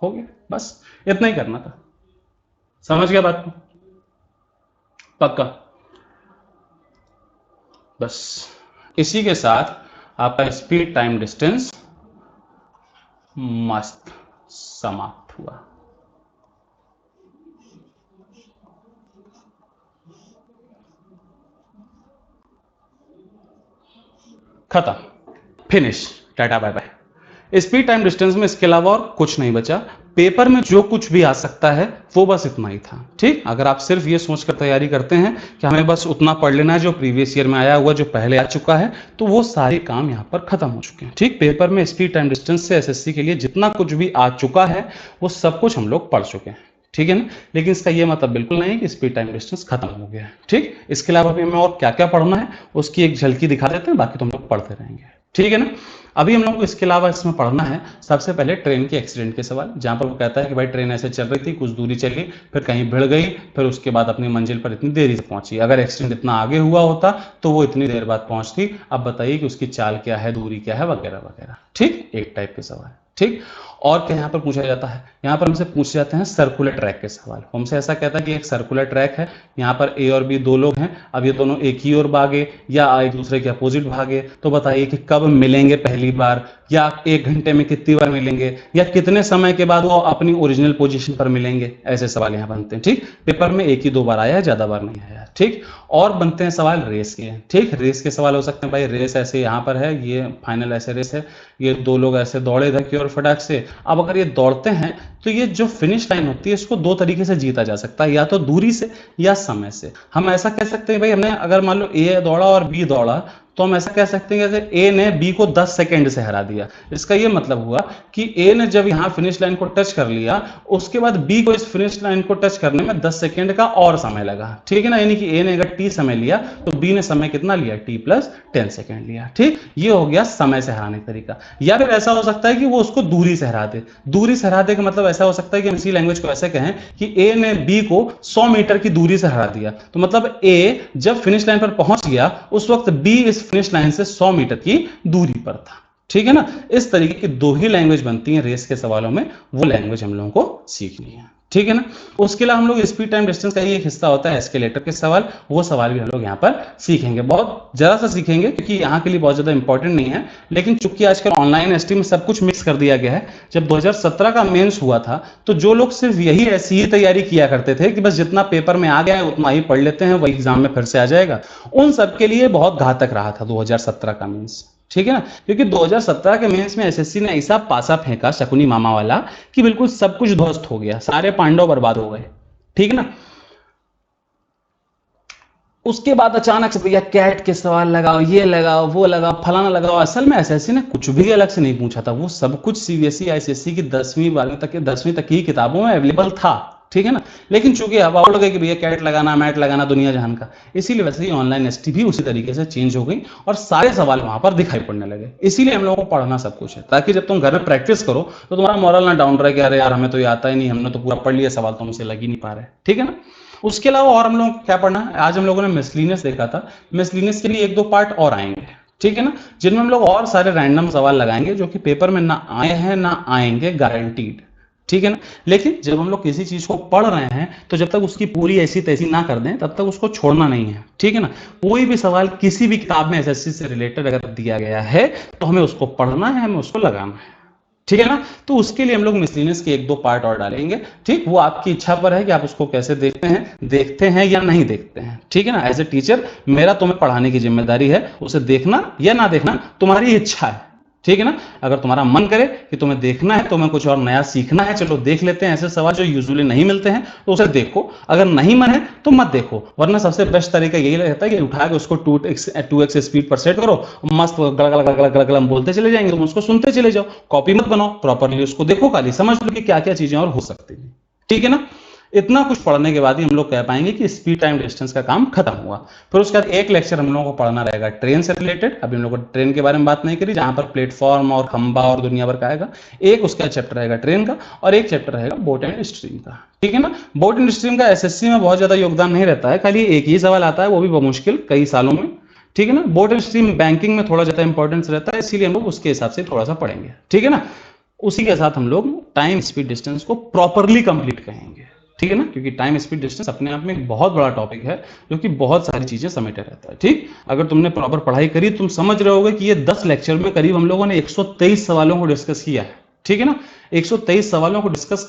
हो गया, बस इतना ही करना था। समझ गया बात को? पक्का? बस इसी के साथ आपका स्पीड टाइम डिस्टेंस मस्त समाप्त हुआ। खत्म, finish, tata bye bye. Speed time distance में इसके अलावा और कुछ नहीं बचा। पेपर में जो कुछ भी आ सकता है वो बस इतना ही था। ठीक, अगर आप सिर्फ ये सोचकर तैयारी करते हैं कि हमें बस उतना पढ़ लेना है जो प्रीवियस ईयर में आया हुआ, जो पहले आ चुका है, तो वो सारे काम यहाँ पर खत्म हो चुके हैं। ठीक, पेपर में स्पीड टाइम डिस्टेंस से एसएससी के लिए जितना कुछ भी आ चुका है वो सब कुछ हम लोग पढ़ चुके हैं। ठीक है ना, लेकिन इसका ये मतलब बिल्कुल नहीं है कि स्पीड टाइम डिस्टेंस खत्म हो गया है। ठीक, इसके अलावा भी हमें और क्या क्या पढ़ना है उसकी एक झलकी दिखा देते हैं, बाकी तो हम लोग पढ़ते रहेंगे। ठीक है ना, अभी हम लोग को इसके अलावा इसमें पढ़ना है सबसे पहले ट्रेन के एक्सीडेंट के सवाल, जहां पर वो कहता है कि भाई ट्रेन ऐसे चल रही थी, कुछ दूरी चली, फिर कहीं भिड़ गई, फिर उसके बाद अपनी मंजिल पर इतनी देरी से पहुंची। अगर एक्सीडेंट इतना आगे हुआ होता तो वो इतनी देर बाद पहुंचती। अब बताइए कि उसकी चाल क्या है, दूरी क्या है, वगैरह वगैरह। ठीक, एक टाइप के सवाल। ठीक, और क्या यहाँ पर पूछा जाता है, यहाँ पर हमसे पूछे जाते हैं सर्कुलर ट्रैक के सवाल। हमसे ऐसा कहता है कि एक सर्कुलर ट्रैक है, यहाँ पर ए और बी दो लोग हैं, अब ये दोनों एक ही ओर भागे या एक दूसरे के अपोजिट भागे, तो बताइए कि कब मिलेंगे पहली बार, या 1 घंटे में कितनी बार मिलेंगे, या कितने समय के बाद वो अपनी ओरिजिनल पोजीशन पर मिलेंगे। ऐसे सवाल यहाँ बनते हैं। ठीक, पेपर में एक ही 2 बार आया है, ज्यादा बार नहीं आया। ठीक, और बनते हैं सवाल रेस के। ठीक, रेस के सवाल हो सकते हैं, भाई रेस ऐसे यहाँ पर है, ये फाइनल ऐसे रेस है, ये 2 लोग ऐसे दौड़े इधर की ओर फटाक से। अब अगर ये दौड़ते हैं तो ये जो फिनिश लाइन होती है इसको 2 तरीके से जीता जा सकता है, या तो दूरी से या समय से। हम ऐसा कह सकते हैं भाई, हमने अगर मान लो ए दौड़ा और बी दौड़ा, तो हम ऐसा कह सकते हैं कि ए ने बी को 10 सेकंड से हरा दिया। इसका ये मतलब हुआ कि ए ने जब यहाँ फिनिश लाइन को टच कर लिया, उसके बाद बी को इस फिनिश लाइन को टच करने में 10 सेकंड का और समय लगा। ठीक है ना, यानी कि ए ने अगर टी समय लिया तो बी ने समय कितना लिया, टी प्लस 10 सेकंड लिया। ठीक, ये हो गया समय से हराने का तरीका। या फिर ऐसा हो सकता है कि वो उसको दूरी से हरा दे। दूरी से हरा दे का मतलब ऐसा हो सकता है कि हम इसी लैंग्वेज को ऐसे कहें कि ए ने बी को 100 मीटर की दूरी से हरा दिया, तो मतलब ए जब फिनिश लाइन पर पहुंच गया उस वक्त बी इस फिनिश लाइन से 100 मीटर की दूरी पर था। ठीक है ना, इस तरीके की 2 ही लैंग्वेज बनती हैं रेस के सवालों में, वो लैंग्वेज हम लोगों को सीखनी है। ठीक है ना, उसके अलावा हम लोग स्पीड टाइम डिस्टेंस का ही एक हिस्सा होता है एस्केलेटर के सवाल, वो सवाल भी हम लोग यहाँ पर सीखेंगे, बहुत जरा सा सीखेंगे क्योंकि यहाँ के लिए बहुत ज्यादा इंपॉर्टेंट नहीं है। लेकिन चूंकि आजकल ऑनलाइन एसटी में सब कुछ मिक्स कर दिया गया है, जब 2017 का मेंस हुआ था तो जो लोग सिर्फ यही ऐसी ही तैयारी किया करते थे कि बस जितना पेपर में आ गया है उतना ही पढ़ लेते हैं, वही एग्जाम में फिर से आ जाएगा, उन सबके लिए बहुत घातक रहा था 2017 का मेंस। ठीक है ना, क्योंकि 2017 के मेंस में एसएससी ने ऐसा पासा फेंका शकुनी मामा वाला कि बिल्कुल सब कुछ ध्वस्त हो गया, सारे पांडव बर्बाद हो गए। ठीक है ना, उसके बाद अचानक से भैया कैट के सवाल लगाओ, ये लगाओ, वो लगाओ, फलाना लगाओ। असल में एसएससी ने कुछ भी अलग से नहीं पूछा था, वो सब कुछ सीबीएसई आईसीएसई की 10वीं 12वीं तक की किताबों में अवेलेबल था। ठीक है ना, लेकिन चूंकि अब आउट गए कि भैया कैट लगाना, मैट लगाना दुनिया जहान का, इसीलिए वैसे ही ऑनलाइन एसटी भी उसी तरीके से चेंज हो गई और सारे सवाल वहां पर दिखाई पड़ने लगे। इसीलिए हम लोगों को पढ़ना सब कुछ है, ताकि जब तुम घर में प्रैक्टिस करो तो तुम्हारा मॉरल ना डाउन रहे कि अरे यार हमें तो ये आता ही नहीं, हमने तो पूरा पढ़ लिया, सवाल तो हमसे लग ही नहीं पा रहे। ठीक है ना, उसके अलावा और हम लोग क्या पढ़ना है, आज हम लोगों ने मिसलिनियस देखा था, मिसलिनियस के लिए 1-2 पार्ट और आएंगे। ठीक है ना, जिनमें हम लोग और सारे रैंडम सवाल लगाएंगे जो कि पेपर में ना आए हैं ना आएंगे, गारंटीड। ठीक है ना, लेकिन जब हम लोग किसी चीज को पढ़ रहे हैं तो जब तक उसकी पूरी ऐसी तैसी ना कर दें तब तक उसको छोड़ना नहीं है। ठीक है ना, कोई भी सवाल किसी भी किताब में एसएससी से रिलेटेड अगर दिया गया है तो हमें उसको पढ़ना है, हमें उसको लगाना है। ठीक है ना, तो उसके लिए हम लोग मिसलिनियस के 1-2 पार्ट और डालेंगे। ठीक, वो आपकी इच्छा पर है कि आप उसको कैसे देखते हैं या नहीं देखते हैं। ठीक है ना, एज ए टीचर मेरा तुम्हें पढ़ाने की जिम्मेदारी है, उसे देखना या ना देखना तुम्हारी इच्छा है। ठीक है ना, अगर तुम्हारा मन करे कि तुम्हें देखना है, तुम्हें कुछ और नया सीखना है, चलो देख लेते हैं ऐसे सवाल जो यूजुअली नहीं मिलते हैं, तो उसे देखो। अगर नहीं मन है तो मत देखो, वरना सबसे बेस्ट तरीका यही रहता है कि उठा के उसको 2x स्पीड पर सेट करो, मस्त गलगल बोलते चले जाएंगे, तुम उसको सुनते चले जाओ, कॉपी मत बनाओ, प्रॉपरली उसको देखो, खाली समझ लो कि क्या क्या चीजें और हो सकती है। ठीक है ना, इतना कुछ पढ़ने के बाद ही हम लोग कह पाएंगे कि स्पीड टाइम डिस्टेंस का काम खत्म हुआ। फिर उसके बाद एक लेक्चर हम लोगों को पढ़ना रहेगा ट्रेन से रिलेटेड। अभी हम लोग ट्रेन के बारे में बात नहीं करी, जहां पर प्लेटफॉर्म और खंबा और दुनिया भर का आएगा। एक उसका चैप्टर रहेगा ट्रेन का और एक चैप्टर रहेगा बोट एंड स्ट्रीम का। ठीक है ना, बोट एंड स्ट्रीम का एसएससी में बहुत ज्यादा योगदान नहीं रहता है, खाली एक ही सवाल आता है, वो भी मुश्किल कई सालों में। ठीक है ना, बोट एंड स्ट्रीम बैंकिंग में थोड़ा ज्यादा इंपॉर्टेंस रहता है, इसीलिए हम लोग उसके हिसाब से थोड़ा सा पढ़ेंगे। ठीक है ना, उसी के साथ हम लोग टाइम स्पीड डिस्टेंस को प्रॉपरली कंप्लीट करेंगे। ठीक है ना, क्योंकि टाइम स्पीड डिस्टेंस अपने आप में एक बहुत बड़ा टॉपिक है जो कि बहुत सारी चीजें समेटे रहता है। ठीक, अगर तुमने प्रॉपर पढ़ाई करी तुम समझ रहे होगे कि ये 10 लेक्चर में करीब हम लोगों ने 123 सवालों को डिस्कस किया है। ठीक है ना, 123 सवालों को डिस्कस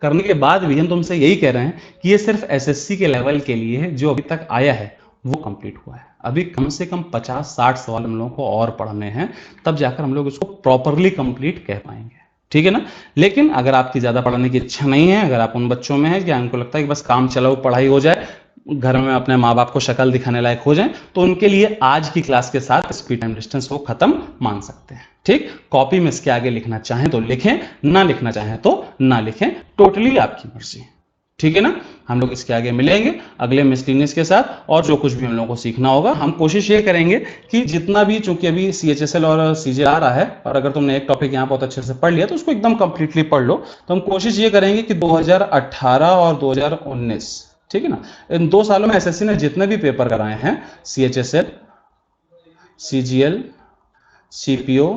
करने के बाद भी हम तुमसे यही कह रहे हैं कि ये सिर्फ एसएससी के लेवल के लिए है, जो अभी तक आया है वो कंप्लीट हुआ है। अभी कम से कम 50-60 सवाल हम लोगों को और पढ़ने हैं, तब जाकर हम लोग इसको प्रॉपरली कंप्लीट कह पाएंगे। ठीक है ना। लेकिन अगर आपकी ज़्यादा पढ़ने की इच्छा नहीं है, अगर आप उन बच्चों में हैं कि उनको लगता है कि बस काम चलाओ पढ़ाई हो जाए, घर में अपने माँ बाप को शक्ल दिखाने लायक हो जाए, तो उनके लिए आज की क्लास के साथ स्पीड टाइम डिस्टेंस को खत्म मान सकते हैं। ठीक, कॉपी में इसके आगे लिखना चाहें तो लिखें, ना लिखना चाहें तो ना लिखें, टोटली आपकी मर्जी। ठीक है ना। हम लोग इसके आगे मिलेंगे अगले मिसलिनियस के साथ, और जो कुछ भी हम लोगों को सीखना होगा हम कोशिश ये करेंगे कि जितना भी, चूंकि अभी CHSL और CJ आ रहा है, और अगर तुमने एक टॉपिक यहाँ बहुत अच्छे से पढ़ लिया तो उसको एकदम कंप्लीटली पढ़ लो। तो हम कोशिश ये करेंगे कि 2018 और 2019, ठीक है ना, इन 2 सालों में SSC ने जितने भी पेपर कराए हैं, CHSL, CGL, CPO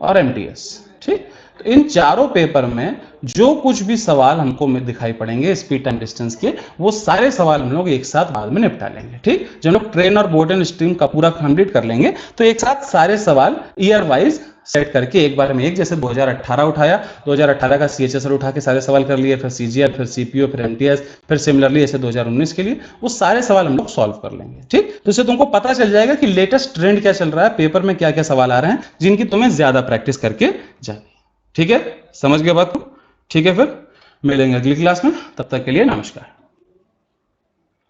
और MTS, ठीक, तो इन चारों पेपर में जो कुछ भी सवाल हमको दिखाई पड़ेंगे स्पीड टाइम डिस्टेंस के, वो सारे सवाल हम लोग एक साथ बाद में निपटा लेंगे। ठीक, जब लोग ट्रेन और बोर्ड एंड स्ट्रीम का पूरा कंप्लीट कर लेंगे तो एक साथ सारे सवाल ईयर वाइज सेट करके एक बार में, एक जैसे 2018 उठाया, 2018 का CHSL उठा के सारे सवाल कर लिए, फिर CGL, फिर CPO, फिर MTS, फिर सिमिलरली ऐसे 2019 के लिए वो सारे सवाल हम लोग सॉल्व कर लेंगे। ठीक, तो इससे तुमको पता चल जाएगा कि लेटेस्ट ट्रेंड क्या चल रहा है, पेपर में क्या क्या सवाल आ रहे हैं जिनकी तुम्हें ज्यादा प्रैक्टिस करके जानी। ठीक है, समझ गए बात को। ठीक है, फिर मिलेंगे अगली क्लास में, तब तक के लिए नमस्कार।